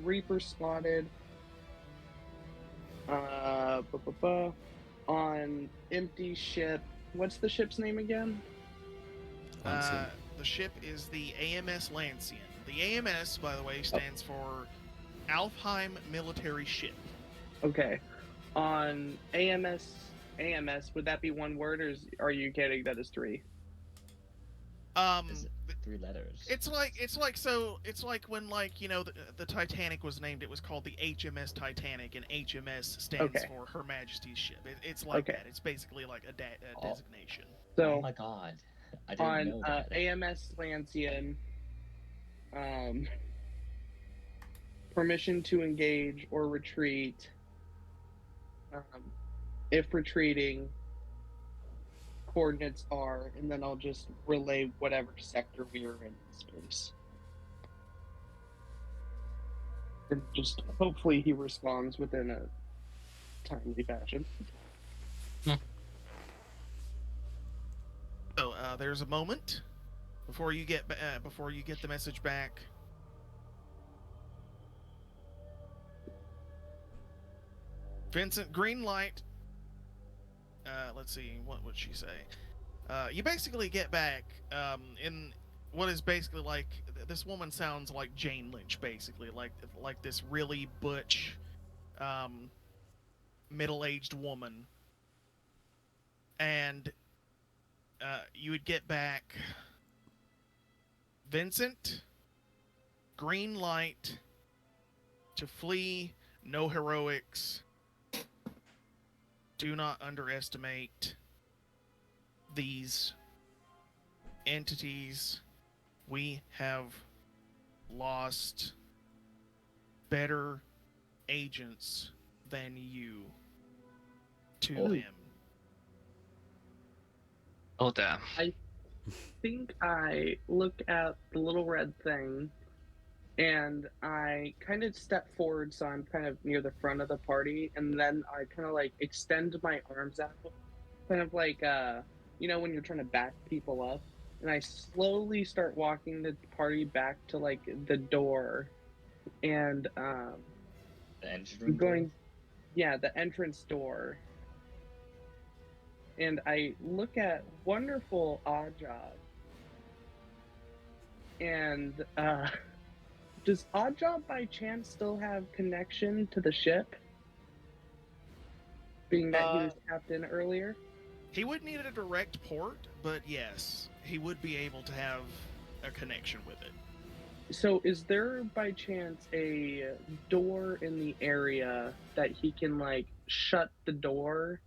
Reaper spotted, on empty ship. What's the ship's name again? Lanceon. The ship is the AMS Lanceon. The AMS, by the way, stands for Alfheim Military Ship. Okay. On AMS, would that be one word, or are you getting that as three? Is it 3 letters? It's like when, like, you know, the Titanic was named. It was called the HMS Titanic, and HMS stands Okay. for Her Majesty's Ship. It's like Okay. that. It's basically like a designation. So Oh my god. I didn't know that. AMS Lanceon, permission to engage or retreat. If retreating, coordinates are, and then I'll just relay whatever sector we are in space. And just hopefully he responds within a timely fashion. So there's a moment before you get the message back. Vincent, green light. Let's see, what would she say? You basically get back in what is basically like, this woman sounds like Jane Lynch, basically, like this really butch, middle-aged woman, and you would get back, Vincent, green light to flee, no heroics. Do not underestimate these entities. We have lost better agents than you to them. Oh, damn. I think I look at the little red thing, and I kind of step forward, so I'm kind of near the front of the party, and then I kind of like extend my arms out, kind of like, you know, when you're trying to back people up, and I slowly start walking the party back to like the door, and The engine I'm room going, door? yeah, the entrance door, and I look at wonderful Oddjob, and does Oddjob by chance still have connection to the ship? Being that he was tapped in earlier? He would need a direct port, but yes, he would be able to have a connection with it. So is there by chance a door in the area that he can like shut the door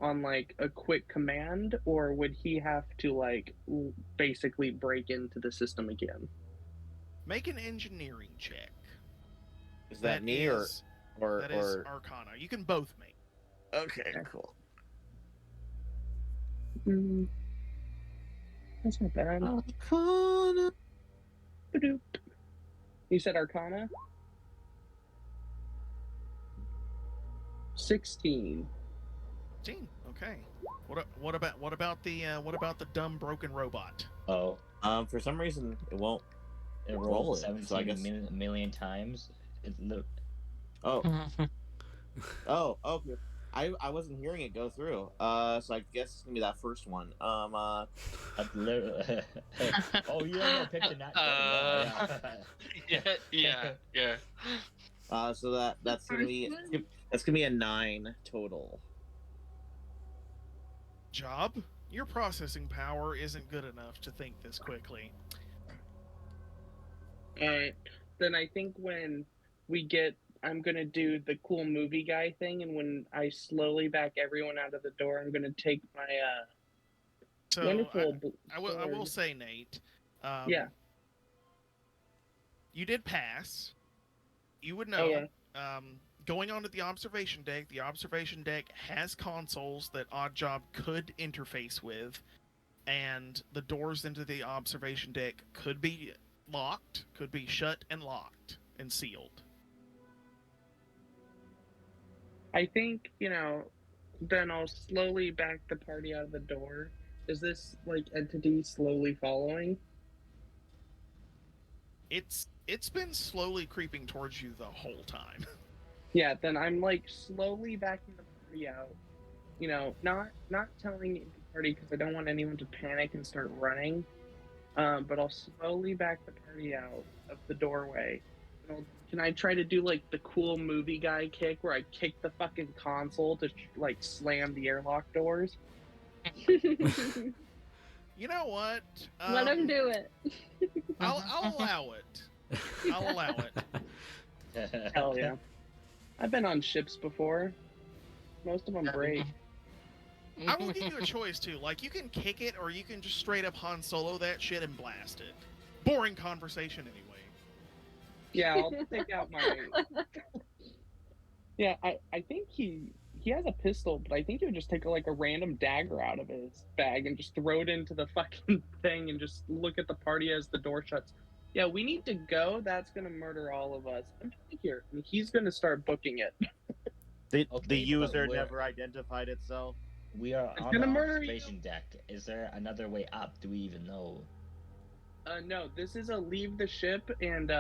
on like a quick command, or would he have to like basically break into the system again? Make an engineering check. Is that me or that is or Arcana? You can both make. okay, cool. That's not bad. Arcana. You said Arcana? 16. 16. Okay. What about the dumb broken robot? Oh, For some reason it won't. it Roll rolled it, 17 so I guess- million times. It Oh. Oh, okay. I wasn't hearing it go through. So I guess it's gonna be that first one. oh, you don't pick the nat. Yeah. So that's gonna be a 9 total. Job? Your processing power isn't good enough to think this quickly. Alright. Then I think when we get, I'm gonna do the cool movie guy thing, and when I slowly back everyone out of the door, I'm gonna take So Wonderful. I will sword. say, Nate. Yeah. You did pass. You would know. Okay. Going on to the observation deck has consoles that Oddjob could interface with, and the doors into the observation deck could be locked, could be shut and locked and sealed. I think, then I'll slowly back the party out of the door. Is this, like, entity slowly following? It's been slowly creeping towards you the whole time. Yeah, then I'm, like, slowly backing the party out. Not telling the party because I don't want anyone to panic and start running. But I'll slowly back the party out of the doorway. Can I try to do, like, the cool movie guy kick where I kick the fucking console to, like, slam the airlock doors? You know what? Let him do it. I'll allow it. I'll allow it. Hell yeah. I've been on ships before. Most of them break. I will give you a choice too. Like, you can kick it, or you can just straight up Han Solo that shit and blast it. Boring conversation anyway. Yeah, I'll take out my. Yeah, I think he has a pistol, but I think he would just take a random dagger out of his bag and just throw it into the fucking thing and just look at the party as the door shuts. Yeah, we need to go. That's gonna murder all of us. I'm here, and he's gonna start booking it. The user never identified itself. We are It's on gonna the murder observation deck. Is there another way up? Do we even know? No, this is a leave the ship and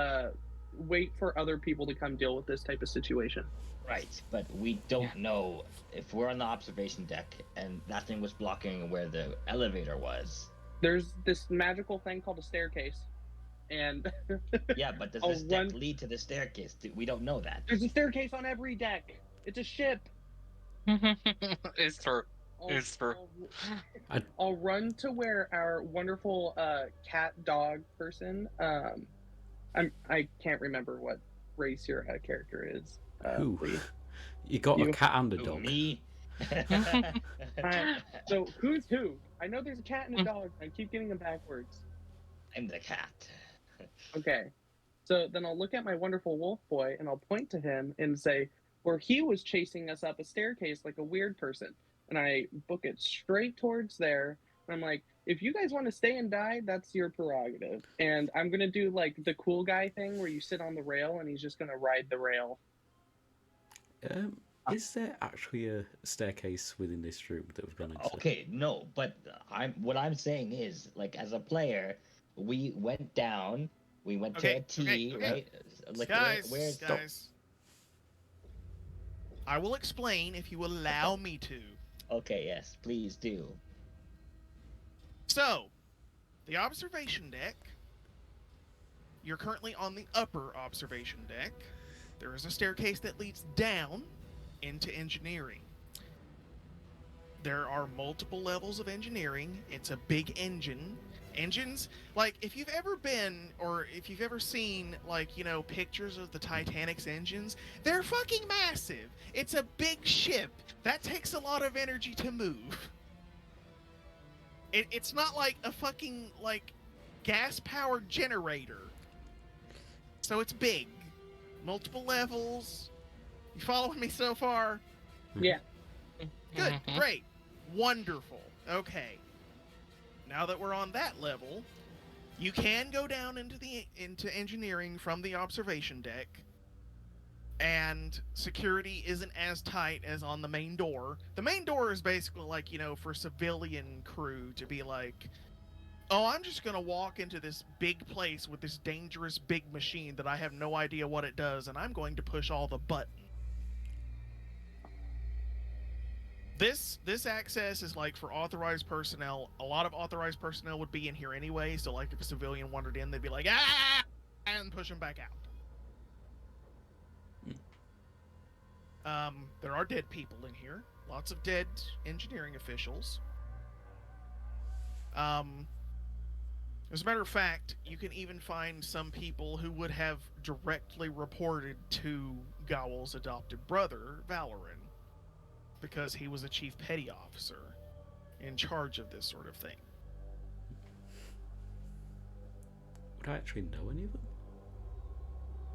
wait for other people to come deal with this type of situation. Right, but we don't know if we're on the observation deck and that thing was blocking where the elevator was. There's this magical thing called a staircase, and Yeah, but does this deck lead to the staircase? We don't know that. There's a staircase on every deck. It's a ship. It's true. It's true. I'll run to where our wonderful cat dog person. I can't remember what race your character is. Who? Please. You got a cat and a dog. Me? So who's who? I know there's a cat and a dog. I keep getting them backwards. I'm the cat. Okay. So then I'll look at my wonderful wolf boy and I'll point to him and say, where he was chasing us up a staircase like a weird person. And I book it straight towards there. And I'm like, if you guys want to stay and die, that's your prerogative. And I'm going to do like the cool guy thing where you sit on the rail and he's just going to ride the rail. Is there actually a staircase within this room that we've gone into? Okay, no, but what I'm saying is, like, as a player, we went down, we went to a T, right? Like, Guys. I will explain if you allow me to. Okay, yes, please do. So, the observation deck. You're currently on the upper observation deck. There is a staircase that leads down into engineering. There are multiple levels of engineering. It's a big engine. Engines, like, if you've ever been, or if you've ever seen, like, pictures of the Titanic's engines, they're fucking massive. It's a big ship. That takes a lot of energy to move. It's not like a fucking, like, gas-powered generator. So it's big. Multiple levels. You following me so far? Yeah. Good. Great. Wonderful. Okay. Now that we're on that level, you can go down into engineering from the observation deck, and security isn't as tight as on the main door. The main door is basically like, for civilian crew to be like, oh, I'm just going to walk into this big place with this dangerous big machine that I have no idea what it does, and I'm going to push all the buttons. This access is like for authorized personnel. A lot of authorized personnel would be in here anyway, so like if a civilian wandered in, they'd be like, ah, and push them back out. There are dead people in here. Lots of dead engineering officials. As a matter of fact, you can even find some people who would have directly reported to Gawhyl's adopted brother, Valoran, because he was a chief petty officer in charge of this sort of thing. Would I actually know any of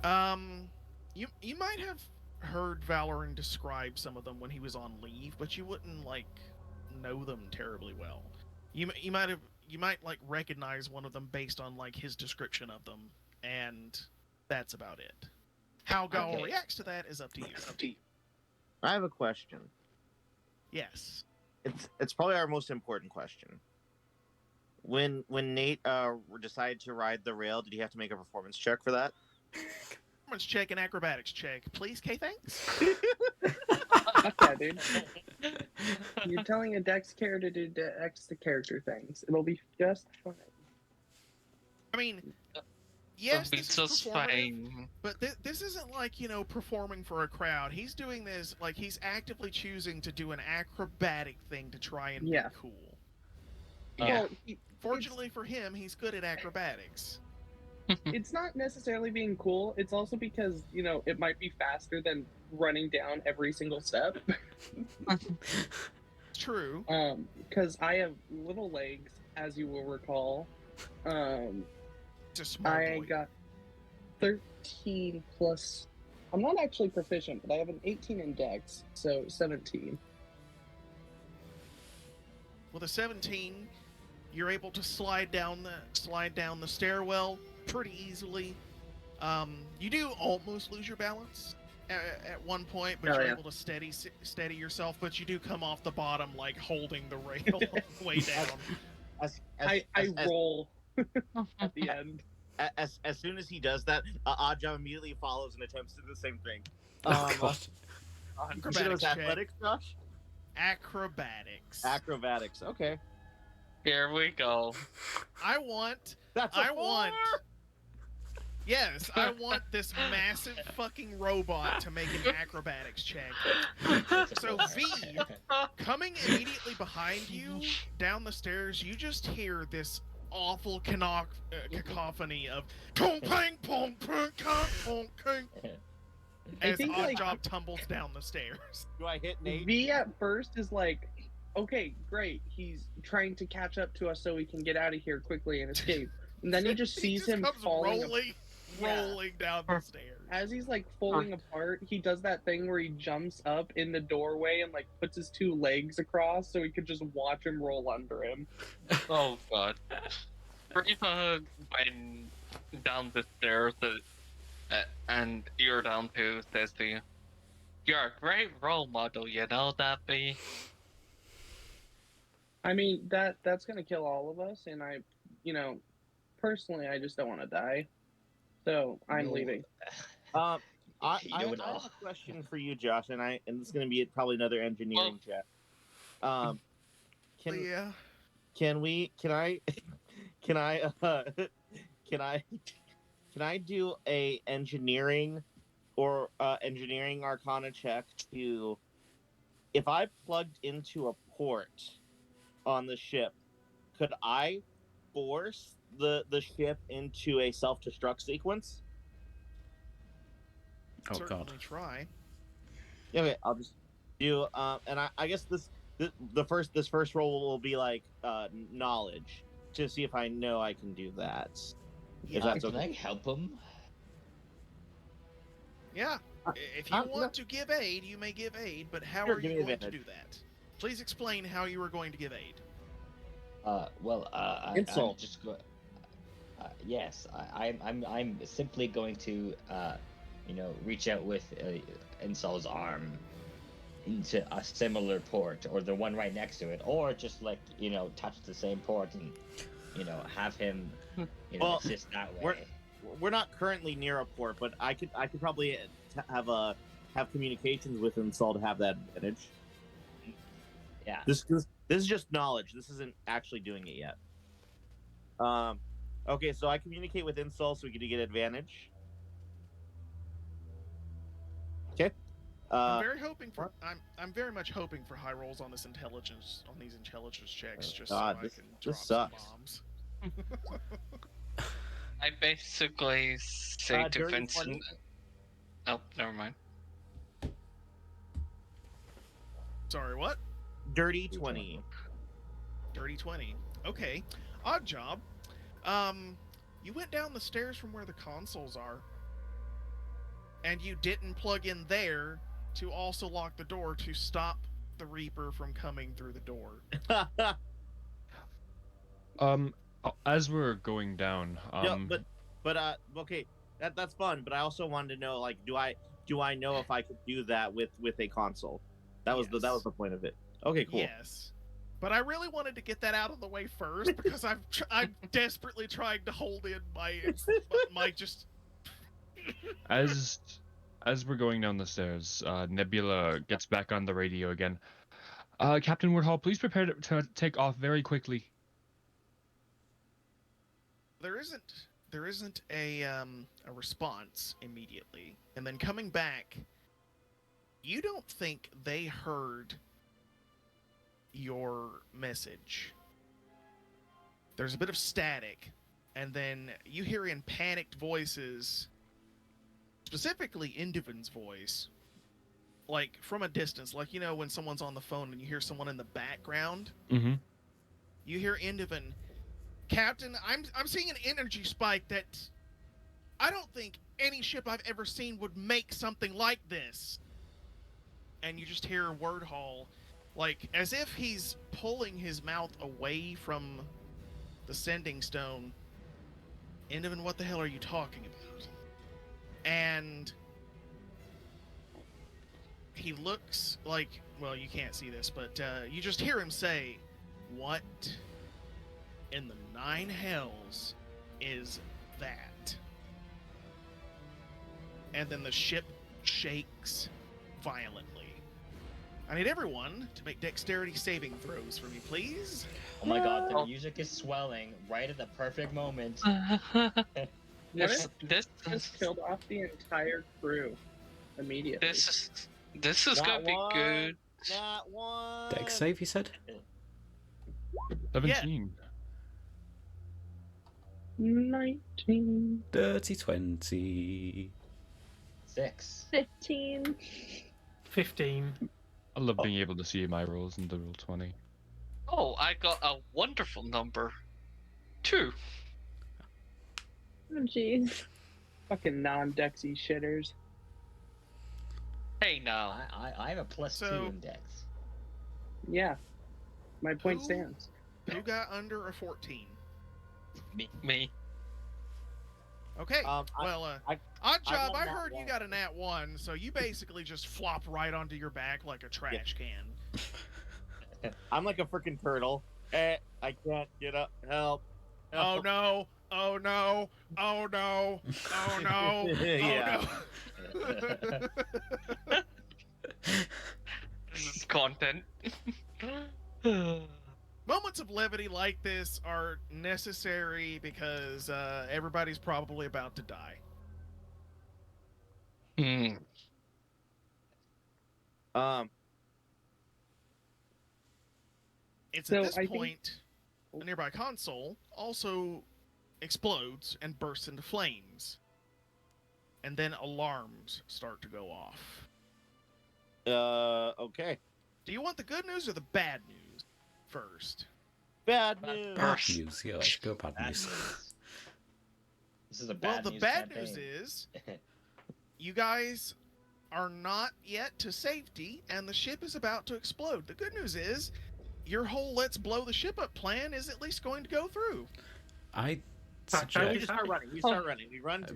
them? You might have heard Valoran describe some of them when he was on leave, but you wouldn't like know them terribly well. You might like recognize one of them based on like his description of them, and that's about it. How Gawhyl reacts to that is up to you. I have a question. Yes. It's probably our most important question. When Nate decided to ride the rail, did he have to make a performance check for that? Performance check and acrobatics check, please. K, thanks. Okay, dude. You're telling a Dex character to do Dex the character things. It'll be just fine. I mean, yes, It'll be this is just performative, fine. but this isn't like, you know, performing for a crowd. He's doing this like he's actively choosing to do an acrobatic thing to try and be cool. Yeah. Well, Fortunately for him, he's good at acrobatics. it's not necessarily being cool. It's also because, you know, it might be faster than running down every single step. True. Because I have little legs, as you will recall. It's a small I boy. got 13 plus. I'm not actually proficient, but I have an 18 in Dex, so 17. With a 17, you're able to slide down the stairwell pretty easily. You do almost lose your balance at one point, but you're able to steady yourself. But you do come off the bottom, like holding the rail way down. I roll at the end. As soon as he does that, Ajam immediately follows and attempts to do the same thing. Acrobatics check. Athletics, Josh? Acrobatics. Okay. Here we go. I want this massive fucking robot to make an acrobatics check. So V, coming immediately behind you down the stairs, you just hear this awful cacophony of pong pang pong pong pong pong pong as Oddjob tumbles down the stairs. Do I hit Nate? V at first is like, okay, great. He's trying to catch up to us so we can get out of here quickly and escape. And then he just sees him comes falling rolling down the stairs. As he's like falling apart, he does that thing where he jumps up in the doorway and like puts his two legs across so he could just watch him roll under him. Oh god. Threava went down the stairs and you're down too, says to you. You're a great role model, you know that, B? I mean, that's gonna kill all of us, and I, you know, personally, I just don't want to die. So I'm leaving. I have a question for you, Josh, and this is going to be probably another engineering check. Can I do a engineering or engineering arcana check to, if I plugged into a port on the ship, could I force the ship into a self-destruct sequence? Oh Certainly god. Try. Yeah, okay, I'll just do and I guess this first roll will be like knowledge to see if I know I can do that. If that's Can okay. I help him? Yeah. If you want to give aid, you may give aid, but how Sure, are give you me going to advantage. do that? Please explain how you are going to give aid. I'm just going. Yes, I'm simply going to, reach out with Insol's arm into a similar port, or the one right next to it, or just like touch the same port and have him, assist that way. We're not currently near a port, but I could probably have communications with Insol to have that advantage. Yeah. This is just knowledge. This isn't actually doing it yet. Okay, so I communicate with Insol so we can get advantage. Okay. I'm very much hoping for high rolls on these intelligence checks, just so I can drop some bombs. I basically say to Vincent. 20? Oh, never mind. Sorry, what? Dirty 20. Dirty 20. Okay. Odd job. You went down the stairs from where the consoles are, and you didn't plug in there to also lock the door to stop the Reaper from coming through the door. As we're going down, Yeah, but okay, that's fun. But I also wanted to know, like, do I know if I could do that with a console? That was Yes. the point of it. Okay, cool. Yes. But I really wanted to get that out of the way first because I'm desperately trying to hold in my just. as we're going down the stairs, Nebula gets back on the radio again. Captain Woodhull, please prepare to take off very quickly. There isn't a response immediately, and then coming back, you don't think they heard your message. There's a bit of static, and then you hear in panicked voices, specifically Indivin's voice, like from a distance, like you know when someone's on the phone and you hear someone in the background. Mm-hmm. You hear Indivin, Captain, I'm seeing an energy spike that I don't think any ship I've ever seen would make something like this. And you just hear Wordhall, like, as if he's pulling his mouth away from the sending stone. Indivin, what the hell are you talking about? And he looks like, well, you can't see this, but you just hear him say, what in the nine hells is that? And then the ship shakes violently. I need everyone to make dexterity saving throws for me, please. Oh my god, the music is swelling right at the perfect moment. This just killed off the entire crew immediately. This is gonna be good. That one. Dex save, you said? 17. 19. Dirty 20. 6. 15. 15. I love being able to see my rolls in the roll 20. Oh, I got a wonderful number. 2. Oh, jeez. Fucking non-Dexy shitters. Hey now. I have a +2 in Dex. Yeah. My point Who- stands. Who got under a 14? Me. Okay, odd I job, got I nat heard you one. got a nat 1, so you basically just flop right onto your back like a trash can. I'm like a freaking turtle. I can't get up. Help. Oh no! Oh no! Oh no! Oh no! Yeah. Oh no! This is content. Moments of levity like this are necessary because everybody's probably about to die. It's So at this I think- point a nearby console also explodes and bursts into flames. And then alarms start to go off. Okay. Do you want the good news or the bad news first? Bad news. Bad news, yeah, let's go bad news. This is a Well, bad the news bad campaign. news is you guys are not yet to safety and the ship is about to explode. The good news is your whole let's blow the ship up plan is at least going to go through. I Fuck, We Okay. just start running. We start running. We run to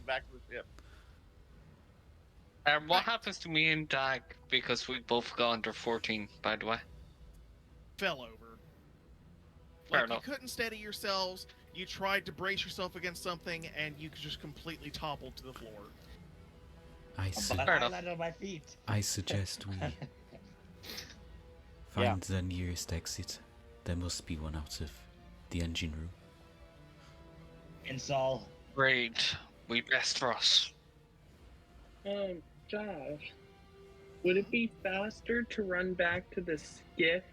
back to the ship. And what happens to me and Dagg because we both got under 14, by the way? Fell over. Fair Like, you enough. couldn't steady yourselves, you tried to brace yourself against something, and you just completely toppled to the floor. But Fair I enough. landed on my feet. I suggest we find the nearest exit. There must be one out of the engine room. Install. Great. We best for us. Josh, would it be faster to run back to the skiff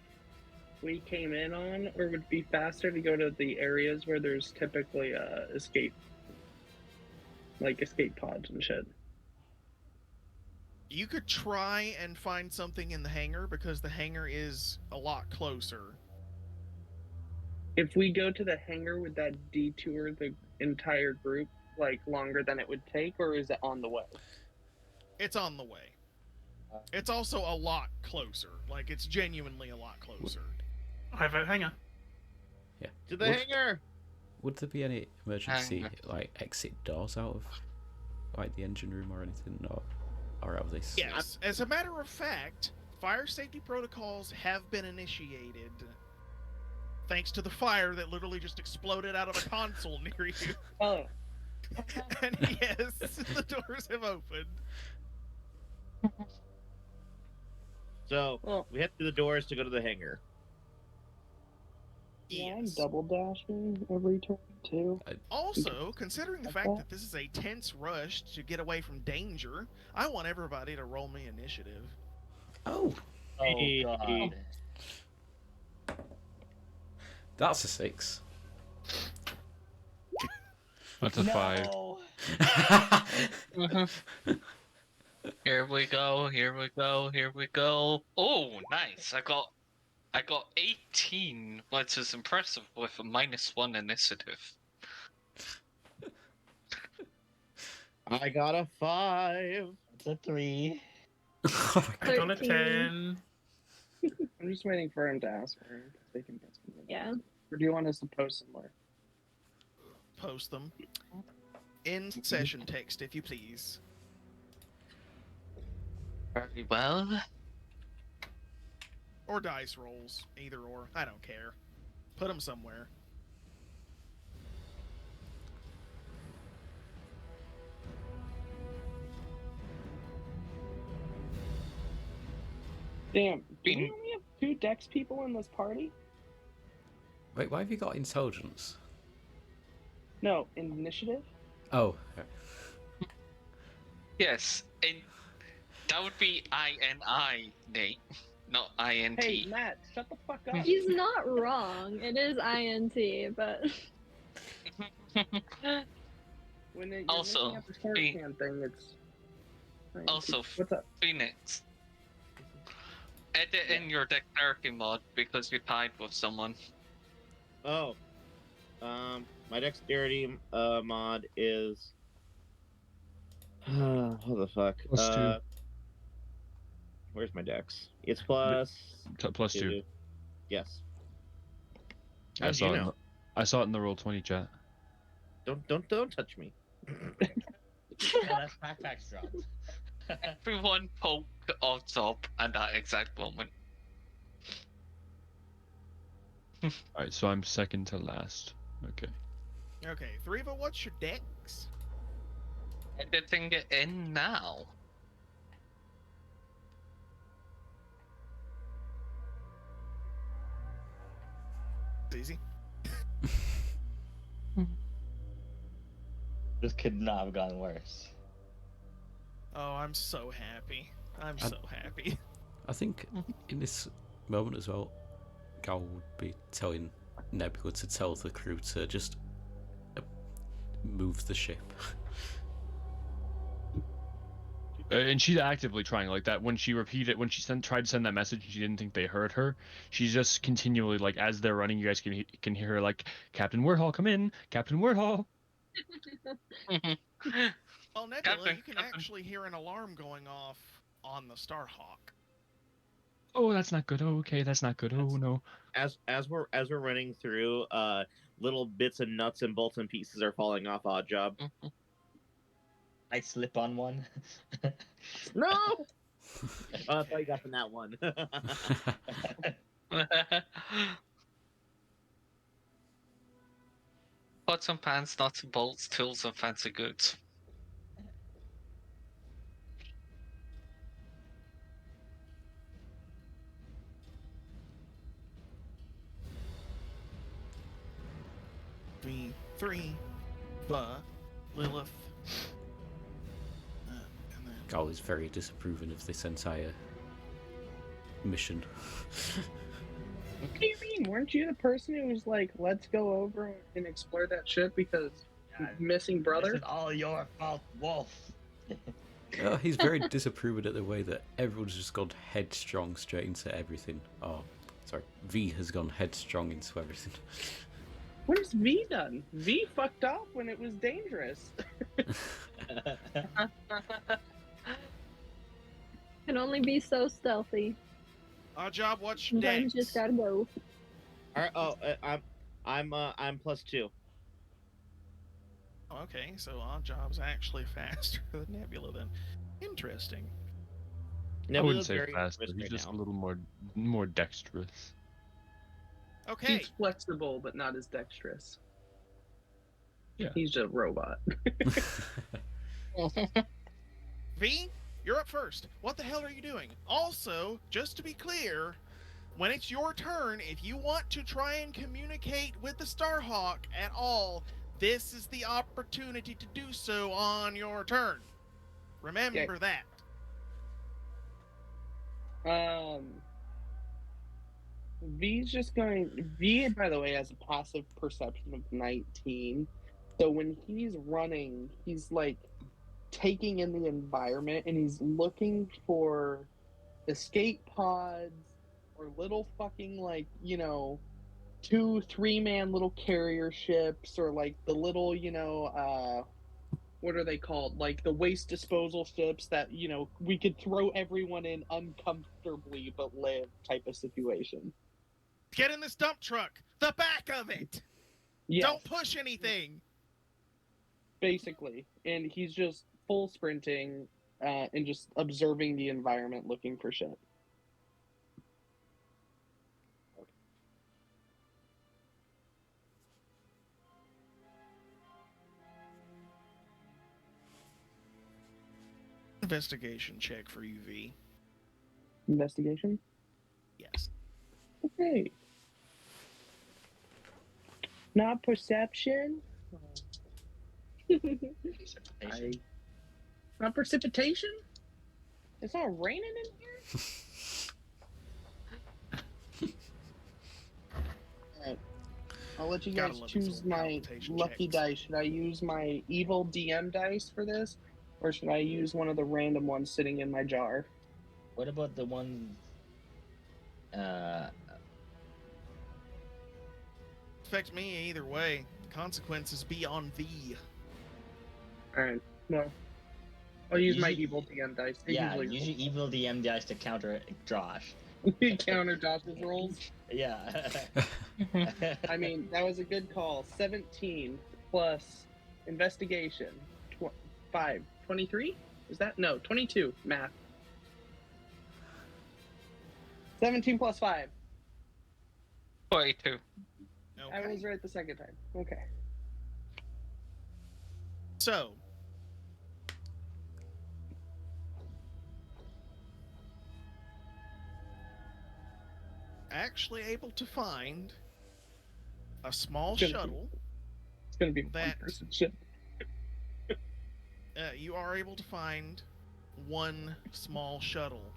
we came in on, or would it be faster to go to the areas where there's typically escape pods and shit? You could try and find something in the hangar because the hangar is a lot closer. If we go to the hangar, would that detour the entire group like longer than it would take, or is it on the way? It's on the way. It's also a lot closer. Like, it's genuinely a lot closer. I vote hanger. Yeah. To the hangar! Would there be any emergency like exit doors out of like the engine room or anything, or out of this? Yes. As a matter of fact, fire safety protocols have been initiated thanks to the fire that literally just exploded out of a console near you. Oh. And yes, the doors have opened. So, we head through the doors to go to the hangar. Yeah, I'm double dashing every turn too. Also, considering the fact that this is a tense rush to get away from danger, I want everybody to roll me initiative. Oh. Oh god. That's a 6. That's a 5. Here we go, here we go, here we go. Oh, nice. I got 18, which is impressive with a -1 initiative. I got a 5. It's a 3. I got a 10. I'm just waiting for him to ask for it. They can get some. Yeah. Or do you want us to post somewhere? Post them. In session text, if you please. Very well. Or dice rolls. Either or. I don't care. Put them somewhere. Damn, do we only have 2 Dex people in this party? Wait, why have you got intelligence? No, initiative? Oh. Yes, and that would be INI, Nate, not INT. Hey, Matt, shut the fuck up. He's not wrong. It is INT, but When you're Also, looking at the shorthand thing, it's... Also, What's up? Phoenix, edit in your dexterity mod because you tied with someone. Oh. My dexterity mod is... what the fuck? +2. Where's my dex? It's plus... +2. Yes. I How'd saw you it. know? I saw it in the Roll20 chat. Don't touch me. That's PakPak's job. Everyone poked on top at that exact moment. Alright, so I'm second to last. Okay. Okay, Threava, what's your dex? Editing it in now. It's easy. This could not have gone worse. Oh, I'm so happy. I'm so happy. I think in this moment as well, Gawhyl would be telling Nebula to tell the crew to just move the ship. And she's actively trying like that. When she tried to send that message, and she didn't think they heard her. She's just continually like, as they're running, you guys can hear her like, "Captain Warhol, come in, Captain Warhol." Well, Nebula, you can actually hear an alarm going off on the Starhawk. Oh, that's not good. Oh, okay, that's not good. Oh no. As we're running through, little bits and nuts and bolts and pieces are falling off. Odd job. I slip on one. No. Oh, I thought you got from that one. Pots and pans, nuts and bolts, tools and fancy goods. Three, Lilith. Gawhyl is very disapproving of this entire mission. What do you mean? Weren't you the person who was like, let's go over and explore that ship because missing brother? This is all your fault, Wolf. He's very disapproving at the way that everyone's just gone headstrong straight into everything. Oh, Sorry, V has gone headstrong into everything. What has V done? V fucked off when it was dangerous. Can only be so stealthy. Odd job, what's Sometimes dex? you just gotta go. All right. I'm +2. Okay, so Odd Job's actually faster than Nebula then. Interesting. I Nebula's wouldn't say very faster. nervous He's right just now. a little more dexterous. Okay, He's flexible, but not as dexterous. Yeah. He's a robot. V, you're up first. What the hell are you doing? Also, just to be clear, when it's your turn, if you want to try and communicate with the Starhawk at all, this is the opportunity to do so on your turn. Remember that. V's just going. V, by the way, has a passive perception of 19. So when he's running, he's like taking in the environment and he's looking for escape pods or little fucking, like, 2-3 man little carrier ships, or like the little, what are they called? Like the waste disposal ships that, we could throw everyone in uncomfortably but live type of situation. Get in this dump truck. The back of it. Yes, Don't push anything. basically. And he's just full sprinting and just observing the environment, looking for shit. Investigation check for you, V. Investigation? Yes. Okay. Not perception? Not precipitation? It's not raining in here? Alright. I'll let you Gotta guys love these choose little my palpitation lucky checks. dice. Should I use my evil DM dice for this? Or should I use one of the random ones sitting in my jar? What about the one? Affects me either way. The consequences be on thee. Alright, well, I'll use my Usually- evil DM dice. They Yeah, usually use your evil DM dice to counter Josh. counter Josh's rolls. Yeah. I mean, that was a good call. 17 plus investigation. 5. 23? Is that? No, 22. Math. 17 plus 5. 22. I Okay. was right the second time. Okay. So, actually able to find a small It's gonna be- shuttle. It's going to be one That- person shit. You are able to find one small shuttle.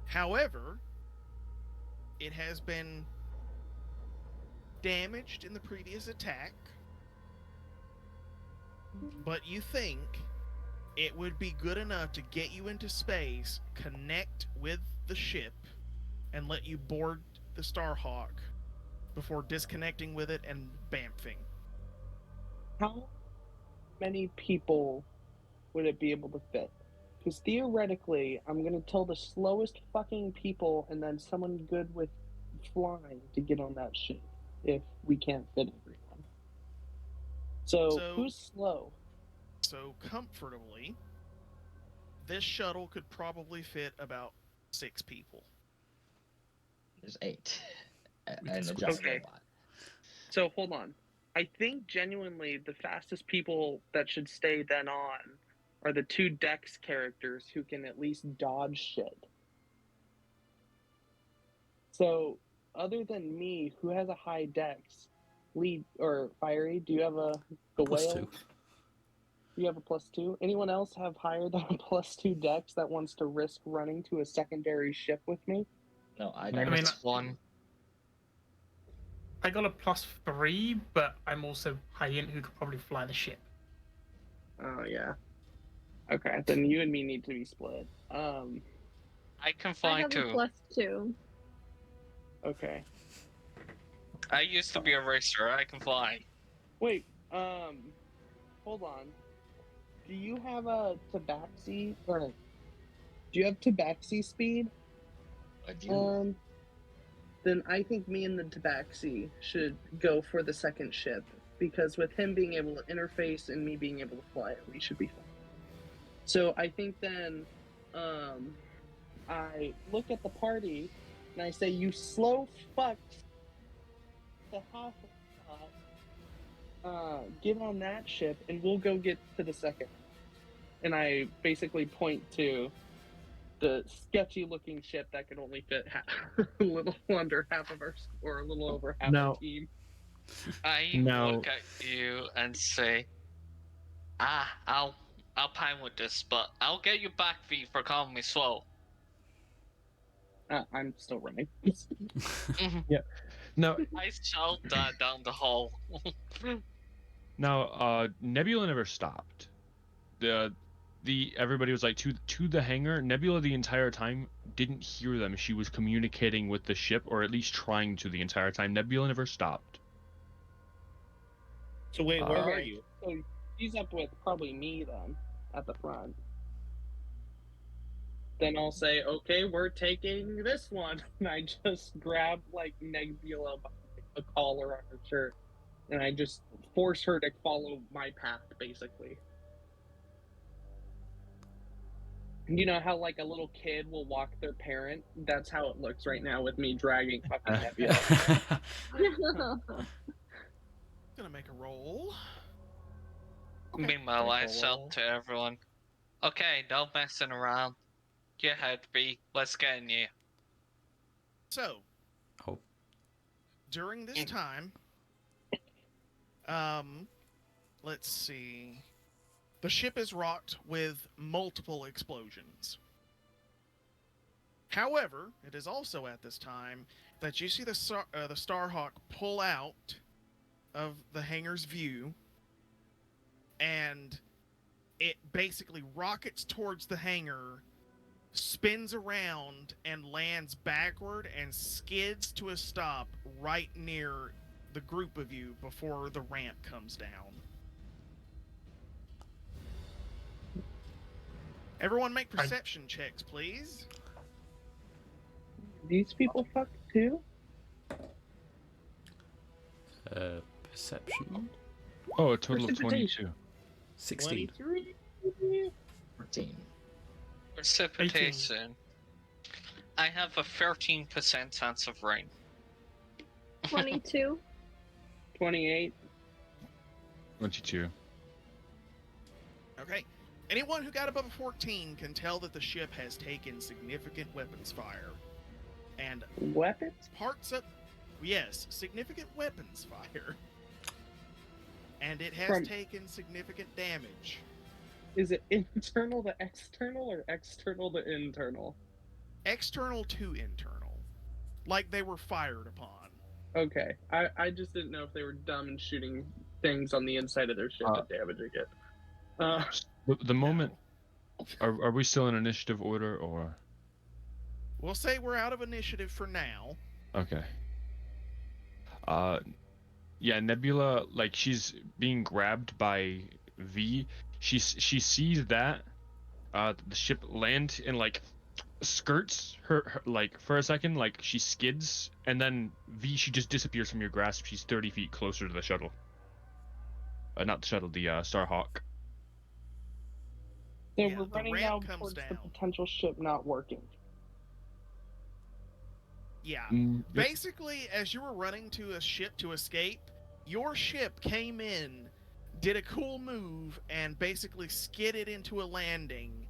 However, it has been damaged in the previous attack, but you think it would be good enough to get you into space, connect with the ship, and let you board the Starhawk before disconnecting with it and bamfing. How many people would it be able to fit? Because theoretically, I'm going to tell the slowest fucking people and then someone good with flying to get on that ship if we can't fit everyone. So who's slow? So comfortably, this shuttle could probably fit about 6 people. There's 8. We And can the squeeze Josh Okay. robot. So hold on. I think genuinely the fastest people that should stay then on are the 2 Dex characters who can at least dodge shit. So, other than me, who has a high Dex? Lead or Fiery, do you have a Plus Gawhyl? 2. Do you have a +2? Anyone else have higher than a +2 Dex that wants to risk running to a secondary ship with me? No, I I don't. mean, -1. I got a +3, but I'm also high in who could probably fly the ship. Oh yeah. Okay, then you and me need to be split. I can I fly have a too. +2. Okay. I used to be a racer. I can fly. Wait, hold on. Do you have a Tabaxi, or do you have Tabaxi speed? I do. Then I think me and the Tabaxi should go for the second ship, because with him being able to interface and me being able to fly it, we should be fine. So I think then, I look at the party and I say, "You slow fucks, the half get on that ship and we'll go get to the second." And I basically point to the sketchy looking ship that could only fit a little under half of our, or a little over half our team. I No. look at you and say, I'll pine with this, but I'll get you back, V, for calling me slow. I'm still running. No, I shout that down the hall. now, Nebula never stopped. Everybody was like to the hangar. Nebula the entire time didn't hear them. She was communicating with the ship, or at least trying to the entire time. Nebula never stopped. So wait, where are Okay, you? So he's up with probably me then, at the front. Then I'll say, "Okay, we're taking this one." And I just grab like Nebula by the collar on her shirt, and I just force her to follow my path, basically. You know how like a little kid will walk their parent? That's how it looks right now with me dragging fucking Nebula. Gonna make a roll. Meanwhile, I Critical shout roll. to everyone, okay, no messing around. Get ahead, V. Let's get in here. So, Oh. during this time, let's see. The ship is rocked with multiple explosions. However, it is also at this time that you see the Starhawk pull out of the hangar's view, and it basically rockets towards the hangar, spins around, and lands backward and skids to a stop right near the group of you before the ramp comes down. Everyone make perception checks, please. These people fucked too? Perception. Oh, a total of 22. 16. 14. Precipitation. I have a 13% chance of rain. 22. 28. 22. Okay. Anyone who got above a 14 can tell that the ship has taken significant weapons fire. And Weapons? parts of... Yes, significant weapons fire. And it has From- taken significant damage. Is it internal to external or external to internal? External to internal. Like they were fired upon. Okay. I just didn't know if they were dumb and shooting things on the inside of their ship and damaging it. The moment... Are we still in initiative order, or... We'll say we're out of initiative for now. Okay. Yeah, Nebula, like, she's being grabbed by V. She sees that the ship land and like skirts her like for a second, like she skids, and then V, she just disappears from your grasp. She's 30 feet closer to the shuttle. Not the shuttle, the Starhawk. So Yeah, we're the running ramp down comes towards the down. potential ship not working. Yeah. Yep. Basically, as you were running to a ship to escape, your ship came in, did a cool move, and basically skidded into a landing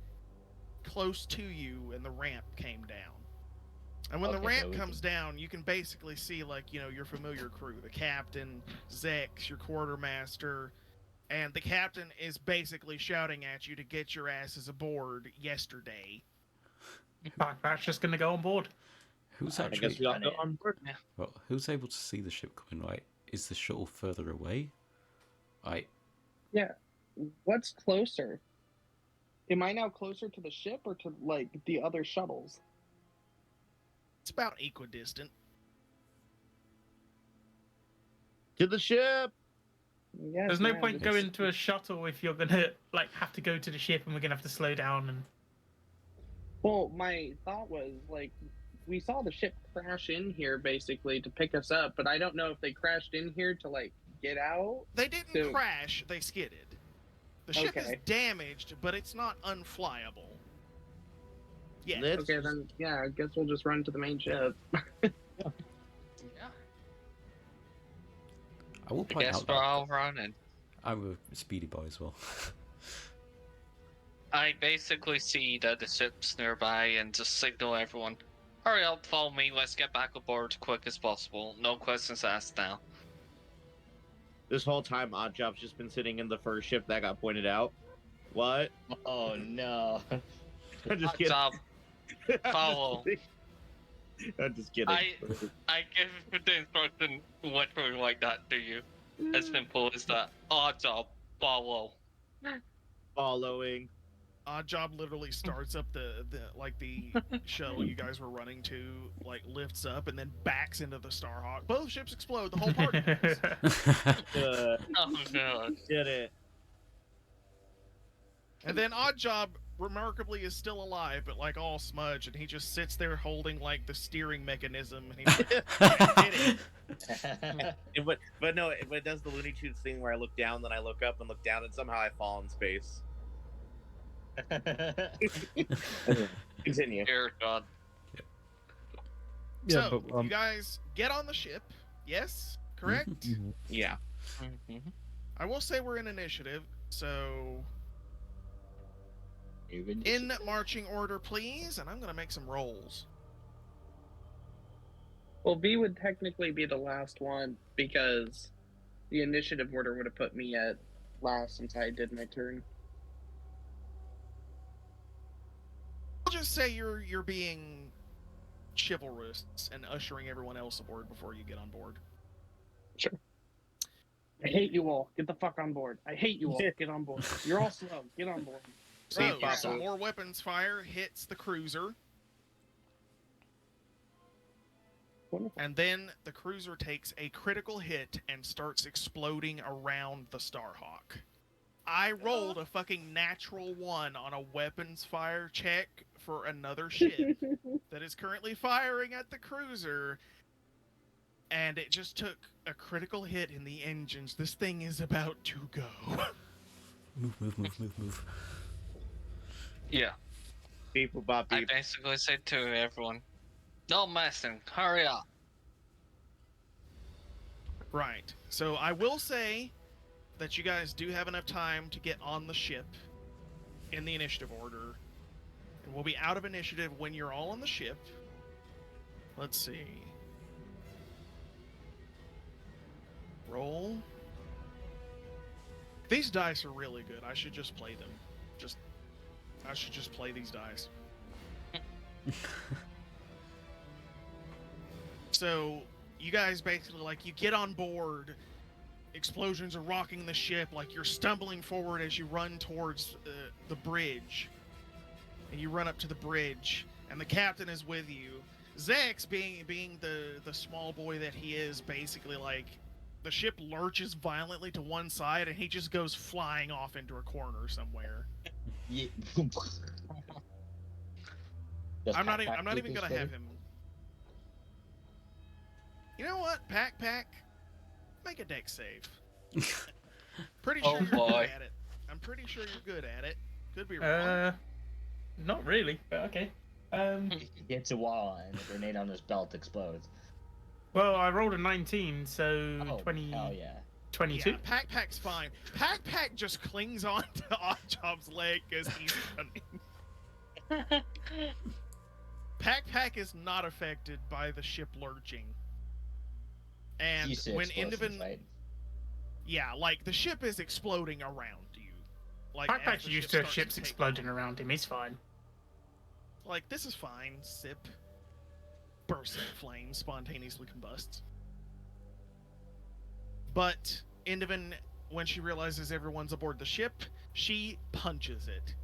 close to you, and the ramp came down. And when the Okay, ramp so we comes down, you can basically see, like, you know, your familiar crew. The captain, Zex, your quartermaster, and the captain is basically shouting at you to get your asses aboard yesterday. PakPak's just gonna go on board. Who's I actually... guess we all go on board. Well, who's able to see the ship coming, right? Is the shuttle further away? Yeah. What's closer? Am I now closer to the ship or to, like, the other shuttles? It's about equidistant. To the ship! Yes, There's no ma'am. point going to a shuttle if you're gonna like have to go to the ship and we're gonna have to slow down and. Well, my thought was like, we saw the ship crash in here basically to pick us up, but I don't know if they crashed in here to like get out. They didn't So- crash, they skidded. The ship is Okay. damaged, but it's not unflyable. Yeah. Let's Okay, then yeah, I guess we'll just run to the main ship. Yeah. I will I point guess out we're that all running. I'm a speedy boy as well. I basically see that the ship's nearby and just signal everyone, hurry up, follow me, let's get back aboard as quick as possible. No questions asked now. This whole time, Oddjob's just been sitting in the first ship that got pointed out. What? Oh no. I'm just Good kidding. job. Follow. I'm just kidding. I give the instruction literally like that to you. As simple as that. Odd job. Follow. Following. Oddjob literally starts up the shuttle you guys were running to, like lifts up and then backs into the Starhawk. Both ships explode. The whole party dies. Good. Oh god. Did it. And then Oddjob remarkably is still alive, but like all smudged, and he just sits there holding like the steering mechanism, and he's like, "I did it." But no, it does the Looney Tunes thing where I look down, then I look up and look down, and somehow I fall in space. Continue. Dear god. Yeah, So but you guys get on the ship. Yes, correct. Yeah. I will say we're in initiative, so in marching order, please. And I'm gonna make some rolls. Well, B would technically be the last one because the initiative order would have put me at last since I did my turn. I'll just say you're being chivalrous and ushering everyone else aboard before you get on board. Sure. I hate you all. Get the fuck on board. I hate you all. Get on board. You're all slow. Get on board. So, Papa. some more weapons fire hits the cruiser, Wonderful. and then the cruiser takes a critical hit and starts exploding around the Starhawk. I rolled a fucking natural 1 on a weapons fire check for another ship that is currently firing at the cruiser, and it just took a critical hit in the engines. This thing is about to go. Move. Yeah. Beep, bop, I beep. basically said to everyone, no messing, hurry up. Right. So I will say that you guys do have enough time to get on the ship in the initiative order. And we'll be out of initiative when you're all on the ship. Let's see. Roll. These dice are really good. I should just play them. I should just play these dice. So, you guys basically, like, you get on board, explosions are rocking the ship, like, you're stumbling forward as you run towards the bridge. And you run up to the bridge, and the captain is with you. Zex, being the small boy that he is, basically, like, the ship lurches violently to one side, and he just goes flying off into a corner somewhere. Yeah. I'm not even gonna have him. You know what, PakPak? Make a deck save. Pretty sure Oh, you're boy. good at it. I'm pretty sure you're good at it. Could be wrong. Not really, but okay. He hits a wall and a grenade on his belt explodes. Well, I rolled a 19, so Oh, 20, hell yeah. 22. Yeah, PakPak's fine. PakPak just clings on to Oddjob's leg because he's running. PakPak is not affected by the ship lurching. And You say when explosions, Indivan, right? yeah, like the ship is exploding around you. Like PakPak's as the used ship to starts ships take exploding off. around him. He's fine. Like, this is fine. Sip. Bursts into flames, spontaneously combusts. But Indivan, when she realizes everyone's aboard the ship, she punches it.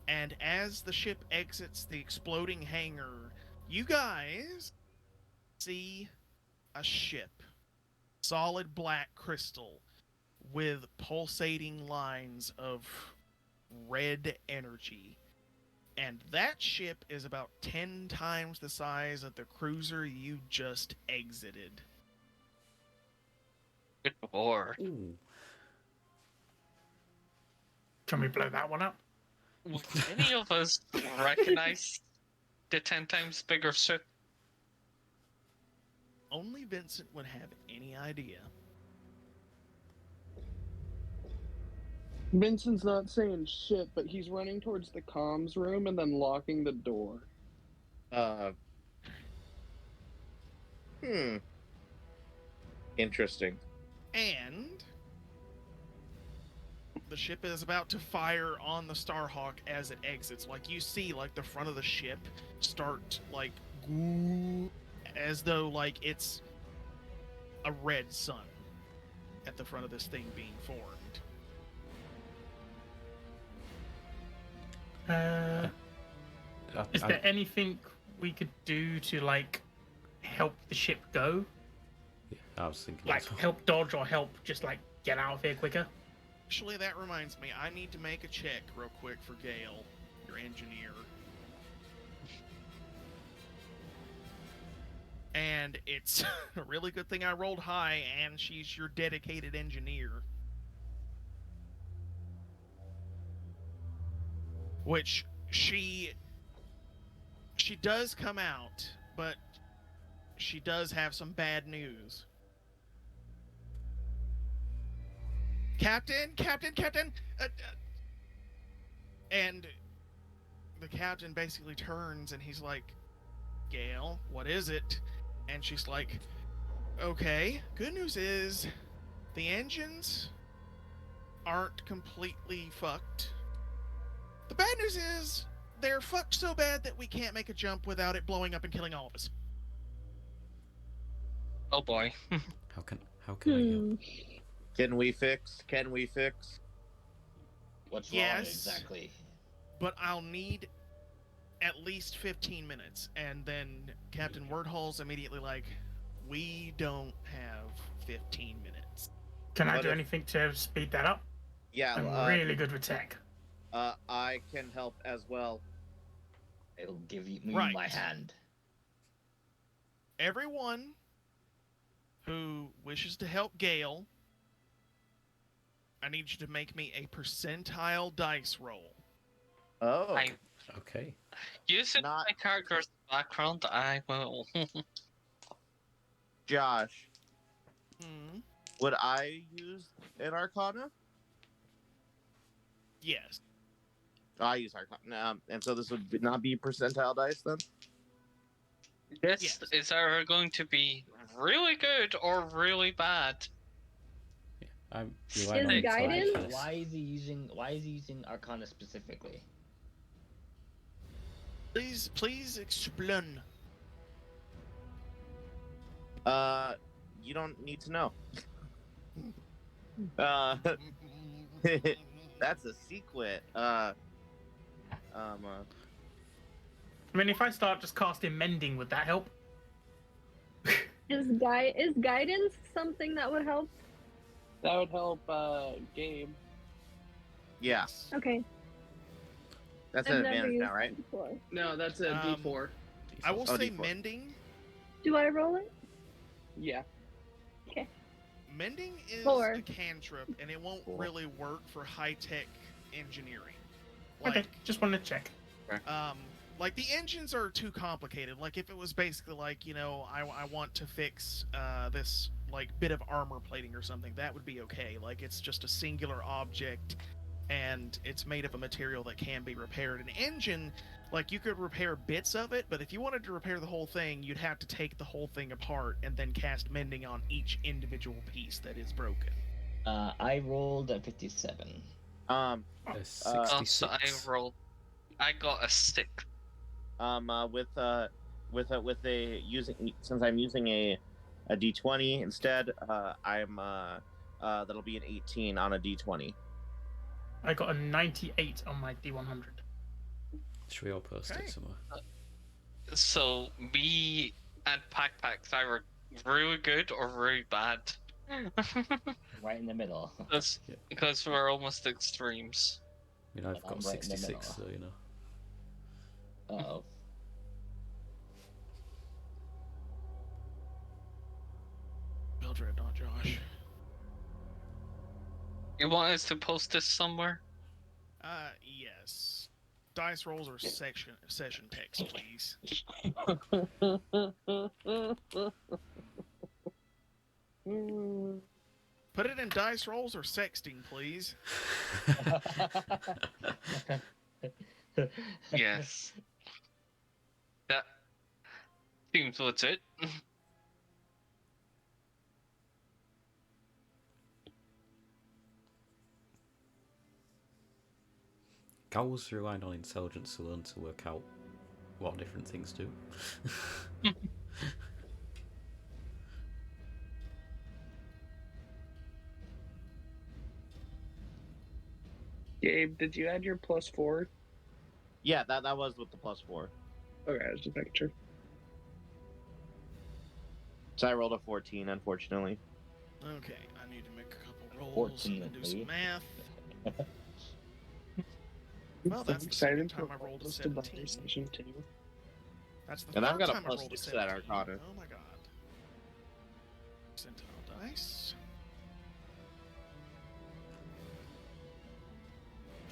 And as the ship exits the exploding hangar, you guys see a ship solid black crystal with pulsating lines of red energy. And that ship is about 10 times the size of the cruiser you just exited. Good lord. Ooh. Can we blow that one up? Would any of us recognize the 10 times bigger ship? Only Vincent would have any idea. Vincent's not saying shit, but he's running towards the comms room and then locking the door. Interesting. And the ship is about to fire on the Starhawk as it exits. Like, you see, like, the front of the ship start, like, as though, like, it's a red sun at the front of this thing being formed. Is there anything we could do to, like, help the ship go? Yeah, I was thinking. Like, as well. help dodge or help just, like, get out of here quicker? Actually, that reminds me, I need to make a check real quick for Gawhyl, your engineer. And it's a really good thing I rolled high, and she's your dedicated engineer. Which she does come out, but she does have some bad news. Captain! And the captain basically turns and he's like, Gawhyl, what is it? And she's like, okay, good news is the engines aren't completely fucked. The bad news is they're fucked so bad that we can't make a jump without it blowing up and killing all of us. Oh boy. How can I help? Can we fix? What's Yes. wrong exactly? But I'll need at least 15 minutes. And then Captain Wordhall's immediately like, we don't have 15 minutes. Can I But do if- anything to speed that up? Yeah, I'm really good with tech. I can help as well. It'll give you me Right. my hand. Everyone who wishes to help Gawhyl, I need you to make me a percentile dice roll. Oh, I Okay. using Not- my character's background, I will. Josh, Hmm. would I use an Arcana? Yes. I use Arcana, and so this would not be percentile dice then. This Yes. is either going to be really good or really bad. Yeah, I'm relying on Is you, so I guidance- can- Why is he using Arcana specifically? Please explain. You don't need to know. That's a secret. I mean, if I start just casting mending, would that help? Is guidance something that would help? That would help Gabe. Yeah, Okay. that's I've an never advantage used now, right? that before. No, that's a Um, D4. I will Oh, say D4. mending. Do I roll it? Yeah. Mending is 4. a cantrip, and it won't 4. really work for high-tech engineering. Okay, just wanted to check. Like the engines are too complicated. Like if it was basically like, you know, I want to fix this like bit of armor plating or something, that would be okay. Like it's just a singular object and it's made of a material that can be repaired. An engine, like you could repair bits of it, but if you wanted to repair the whole thing, you'd have to take the whole thing apart and then cast mending on each individual piece that is broken. I rolled a 57. A So 66. I got a 6. With a using, since I'm using a D20 instead, that'll be an 18 on a D20. I got a 98 on my D100. Should we all post Okay. it somewhere? So me and PakPak's either really good or really bad. Right in the middle. That's Yeah. because we're almost extremes. I mean, I've But I'm got right in the 66, so middle. you know. Uh-oh. Build Dreadnought, Josh. You want us to post this somewhere? Yes. Dice rolls or session text, please. Put it in dice rolls or sexting, please. Yes. That seems legit. Gawyl's relying on intelligence to learn to work out what different things do. Gabe, did you add your +4? Yeah, that was with the +4. Okay, I was just making sure. So I rolled a 14, unfortunately. Okay, I need to make a couple rolls and then do some math. Well, that's the second time I rolled a 17. Session 2. That's the And I've third got a time I rolled a +6 to that 17. Arcana. Oh my god. Percentile dice.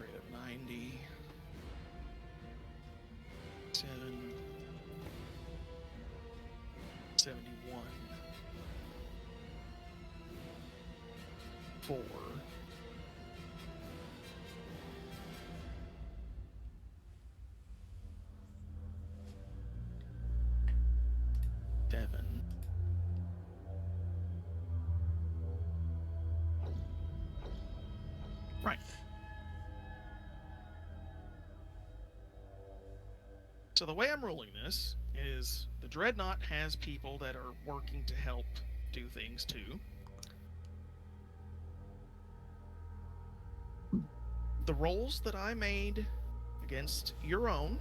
Rate of 90. 7. 71. 4. 7. Right. So the way I'm ruling this is the Dreadnought has people that are working to help do things too. The rolls that I made against your own,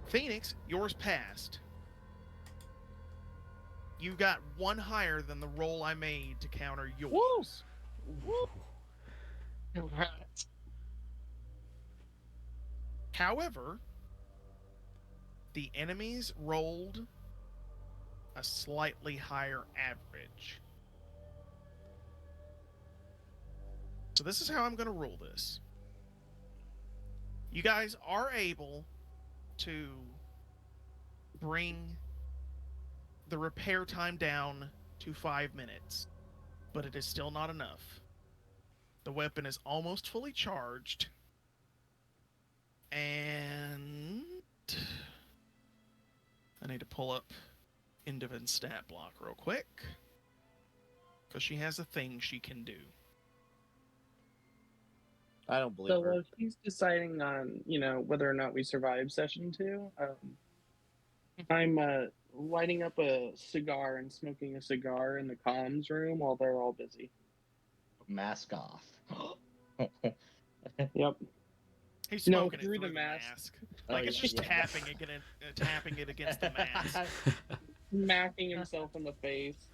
Phoenix, yours passed. You got one higher than the roll I made to counter yours. Right. However, the enemies rolled a slightly higher average. So this is how I'm going to rule this. You guys are able to bring the repair time down to 5 minutes, but it is still not enough. The weapon is almost fully charged, and I need to pull up Indivin's stat block real quick, because she has a thing she can do. I don't believe So her. while he's deciding on, whether or not we survive session 2, I'm lighting up a cigar and smoking a cigar in the comms room while they're all busy. Mask off. Yep. He's No, smoking through it through the the mask. mask. Like it's just tapping it against the mask. Smacking himself in the face.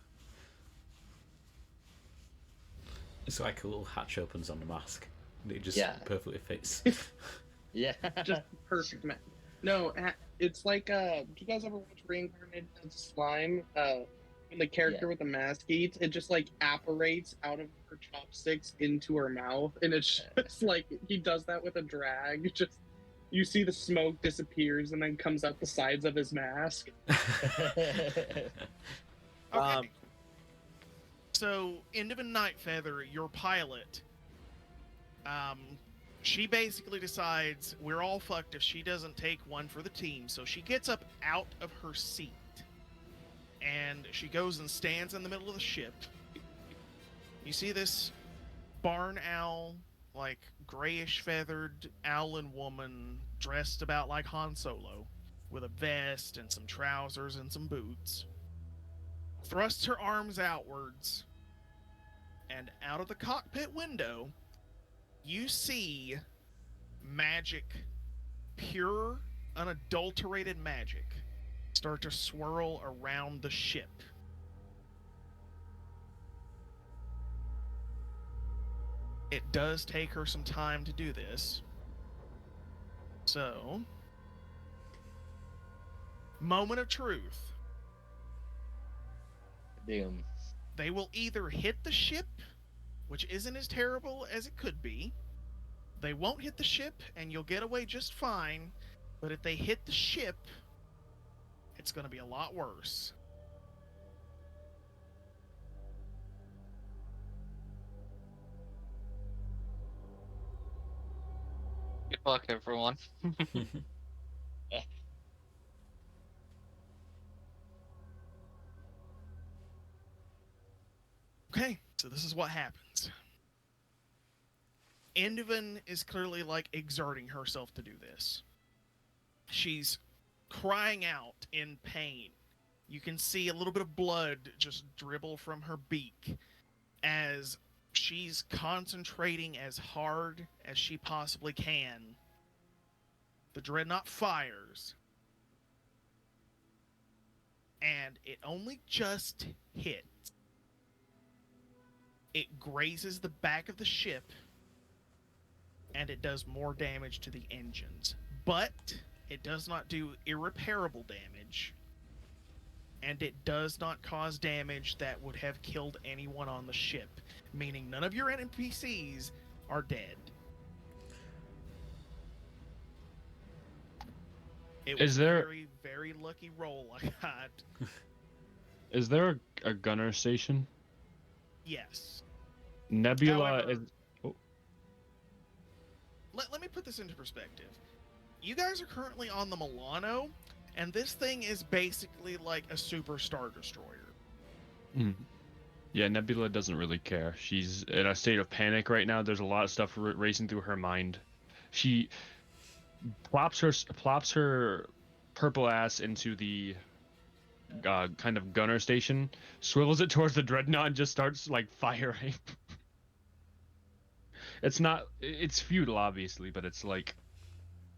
It's like a little hatch opens on the mask. And it just Yeah. perfectly fits. Yeah. Just perfect match. No, it's like, do you guys ever watch Reincarnated as a Slime? When the character with the mask eats, it just like apparates out of her chopsticks into her mouth, and it's just like he does that with a drag. Just you see the smoke disappears and then comes out the sides of his mask. Okay. So, Indivin Nightfeather, your pilot, she basically decides we're all fucked if she doesn't take one for the team. So she gets up out of her seat and she goes and stands in the middle of the ship. You see this barn owl, like grayish feathered owlin woman dressed about like Han Solo with a vest and some trousers and some boots. Thrusts her arms outwards, and out of the cockpit window, you see magic, pure, unadulterated magic, start to swirl around the ship. It does take her some time to do this. So, moment of truth. Damn. They will either hit the ship, which isn't as terrible as it could be. They won't hit the ship, and you'll get away just fine. But if they hit the ship, it's going to be a lot worse. Good luck, everyone. Okay, so this is what happens. Endovan is clearly like exerting herself to do this. She's crying out in pain. You can see a little bit of blood just dribble from her beak as she's concentrating as hard as she possibly can. The Dreadnought fires. And it only just hits. It grazes the back of the ship, and it does more damage to the engines. But it does not do irreparable damage, and it does not cause damage that would have killed anyone on the ship, meaning none of your NPCs are dead. It was Is there- a very, very lucky roll I got. Is there a gunner station? Yes. Nebula However- is. Let me put this into perspective. You guys are currently on the Milano, and this thing is basically like a super Star Destroyer. Yeah, Nebula doesn't really care. She's in a state of panic right now. There's a lot of stuff racing through her mind. She plops her purple ass into the kind of gunner station, swivels it towards the dreadnought, and just starts like firing. It's futile, obviously, but it's like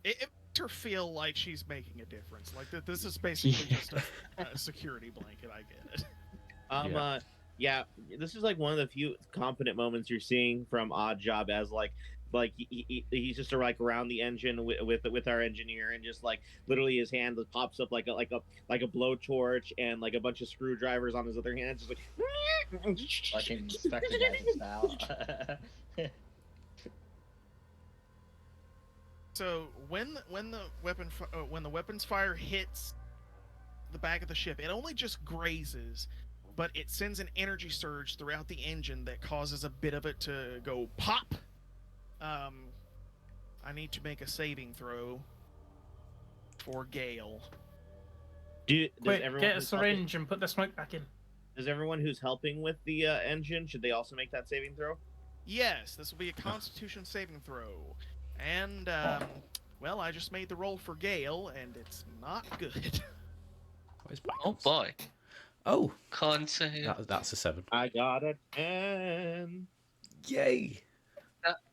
It makes her feel like she's making a difference. Like this is basically just a security blanket. I get it. Yeah, this is like one of the few confident moments you're seeing from Odd Job, as he's just like around the engine with our engineer, and just like literally his hand pops up like a blowtorch, and like a bunch of screwdrivers on his other hand, just like Fucking Inspector Gadget style. So when the weapons fire hits the back of the ship, it only just grazes, but it sends an energy surge throughout the engine that causes a bit of it to go pop. I need to make a saving throw for Gawhyl. Quick, get a syringe and put the smoke back in. Does everyone who's helping with the engine, should they also make that saving throw? Yes, this will be a Constitution saving throw. And, well, I just made the roll for Gawhyl, and it's not good. Oh boy. Oh, Con save. that's a 7. I got a 10. Yay!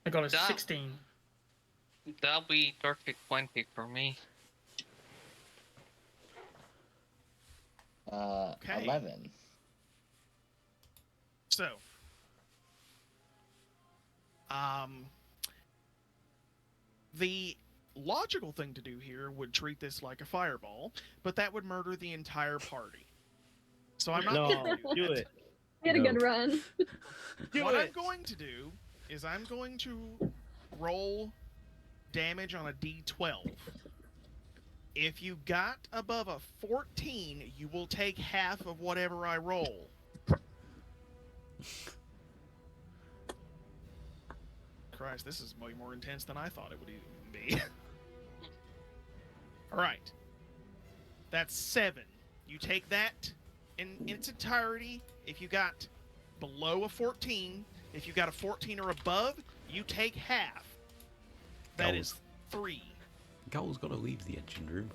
I got a 16. That'll be dirty 20 for me. Okay. 11. So, the logical thing to do here would treat this like a fireball, but that would murder the entire party. So I'm not going to do it. We had a good run. What I'm going to do is I'm going to roll damage on a D12. If you got above a 14, you will take half of whatever I roll. Christ, this is way more intense than I thought it would even be. Alright. That's 7. You take that in its entirety. If you got below a 14, if you got a 14 or above, you take half. That is 3. Gawyl's got to leave the engine room.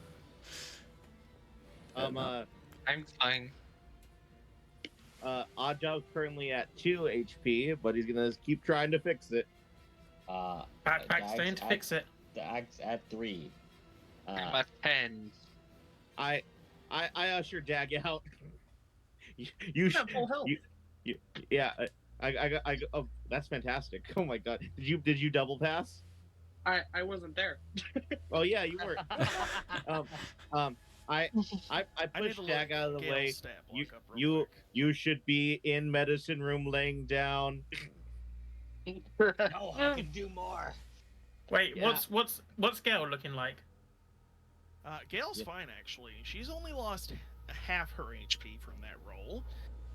I'm fine. Oddjob's currently at 2 HP, but he's gonna keep trying to fix it. PakPak's staying to fix it. Dagg's at 3. I'm at 10. I usher Dagg out. You Full health. Oh, that's fantastic. Oh my god. Did you double pass? I wasn't there. Oh yeah, you were. I I need pushed to Dagg look out of the Gale's way. stat You block up real you quick. you should be in medicine room laying down. No, I can do more. Wait, Yeah. what's Gale looking like? Gale's Yeah. fine actually. She's only lost half her HP from that roll.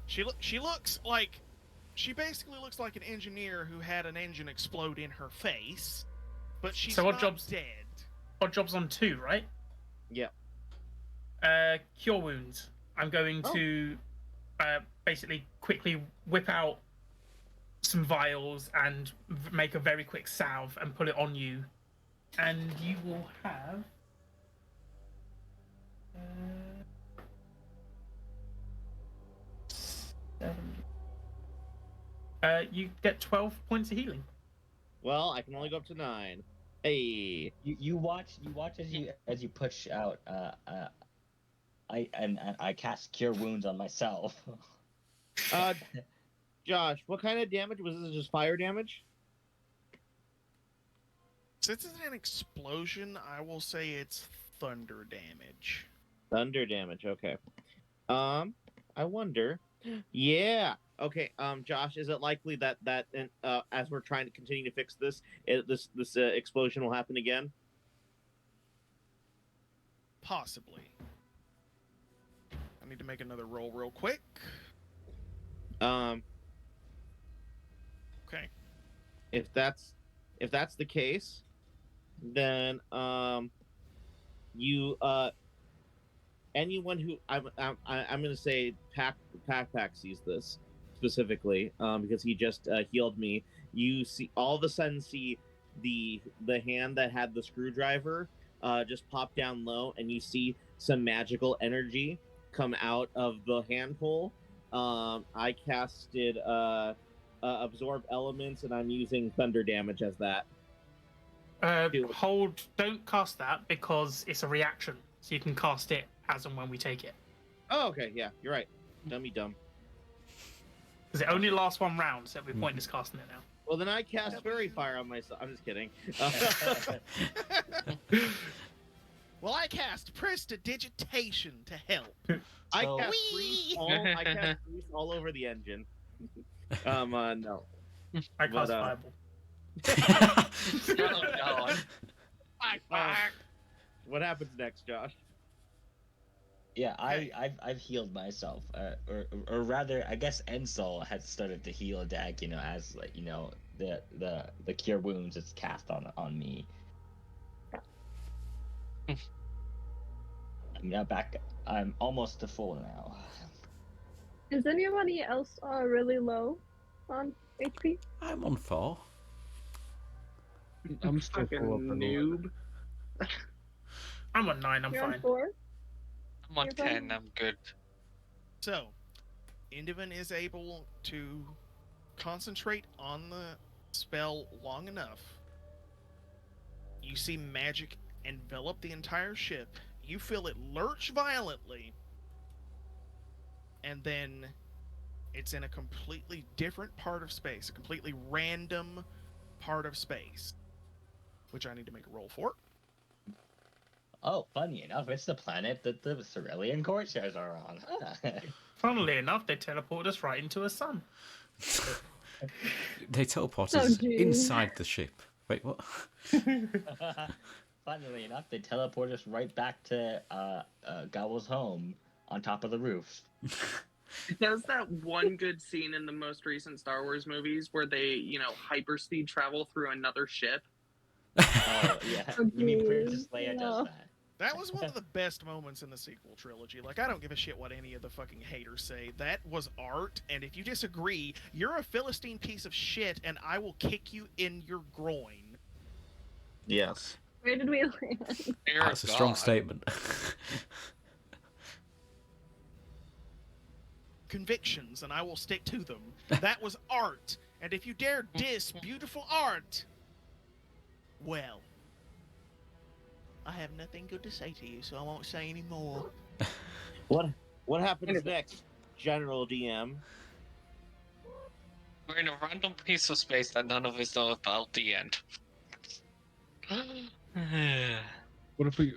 She basically looks like an engineer who had an engine explode in her face, but she's So what not job's- dead. Odd job's on 2, right? Yeah. Cure wounds. I'm going Oh. to basically quickly whip out some vials and make a very quick salve and put it on you, and you will have. You get 12 points of healing. Well, I can only go up to 9. Hey. You watch as you push out. I cast Cure Wounds on myself. Josh, what kind of damage was this? Just fire damage? Since it's an explosion, I will say it's thunder damage. Thunder damage. Okay. I wonder. Yeah. Okay. Josh, is it likely that as we're trying to continue to fix this, this explosion will happen again? Possibly. I need to make another roll real quick. Okay. If that's the case, then you anyone who I'm gonna say PakPak sees this specifically because he just healed me. You see all of a sudden see the hand that had the screwdriver just pop down low, and you see some magical energy come out of the handhole. I casted absorb elements, and I'm using thunder damage as that. Don't cast that because it's a reaction, so you can cast it as and when we take it. Oh, okay, yeah, you're right. Dumb. Because it only lasts 1 round, so it'd be pointless casting it now. Well, then I cast Fairy Fire on myself. I'm just kidding. Well, I cast Prestidigitation to help. I So- cast freeze all over the engine. No. I cast But, Fireball. Oh, God. What happens next, Josh? Yeah, Okay. I've healed myself, or rather, I guess Ensol has started to heal Dagg. As like the Cure Wounds is cast on me. I'm now back. I'm almost to full now. Is anybody else really low on HP? I'm on 4. I'm still Fucking full up on noob. I'm on 9, I'm You're on fine. 4? I'm on You're fine. 10. I'm good. So, Indivan is able to concentrate on the spell long enough. You see magic envelop the entire ship. You feel it lurch violently. And then it's in a completely different part of space, a completely random part of space, which I need to make a roll for. Oh, funny enough, it's the planet that the Cerulean Courtiers are on. Funnily enough, they teleport us right into a sun. They teleport Oh, us geez. inside the ship. Wait, what? Funnily enough, they teleport us right back to Gawhyl's home on top of the roof. Does that one good scene in the most recent Star Wars movies where they, hyperspeed travel through another ship? Oh yeah, Oh, you mean geez, Princess Leia no. does that? That was one of the best moments in the sequel trilogy. Like, I don't give a shit what any of the fucking haters say. That was art, and if you disagree, you're a Philistine piece of shit, and I will kick you in your groin. Yes. Where did we land? Dear That's a strong God. statement. Convictions, and I will stick to them. That was art, and if you dare diss beautiful art, well, I have nothing good to say to you, so I won't say any more. What happens next, General DM? We're in a random piece of space that none of us know about. The end. What if we?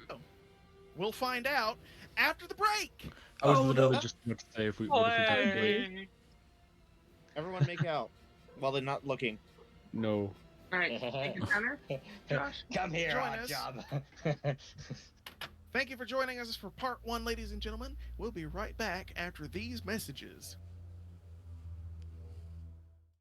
We'll find out after the break. I was Oh, literally no. just about to say if we. What if we did like, Hey. Everyone make out while they're not looking. no? All right, take your center. Josh, Come here, join odd us. job. Thank you for joining us for part 1, ladies and gentlemen. We'll be right back after these messages.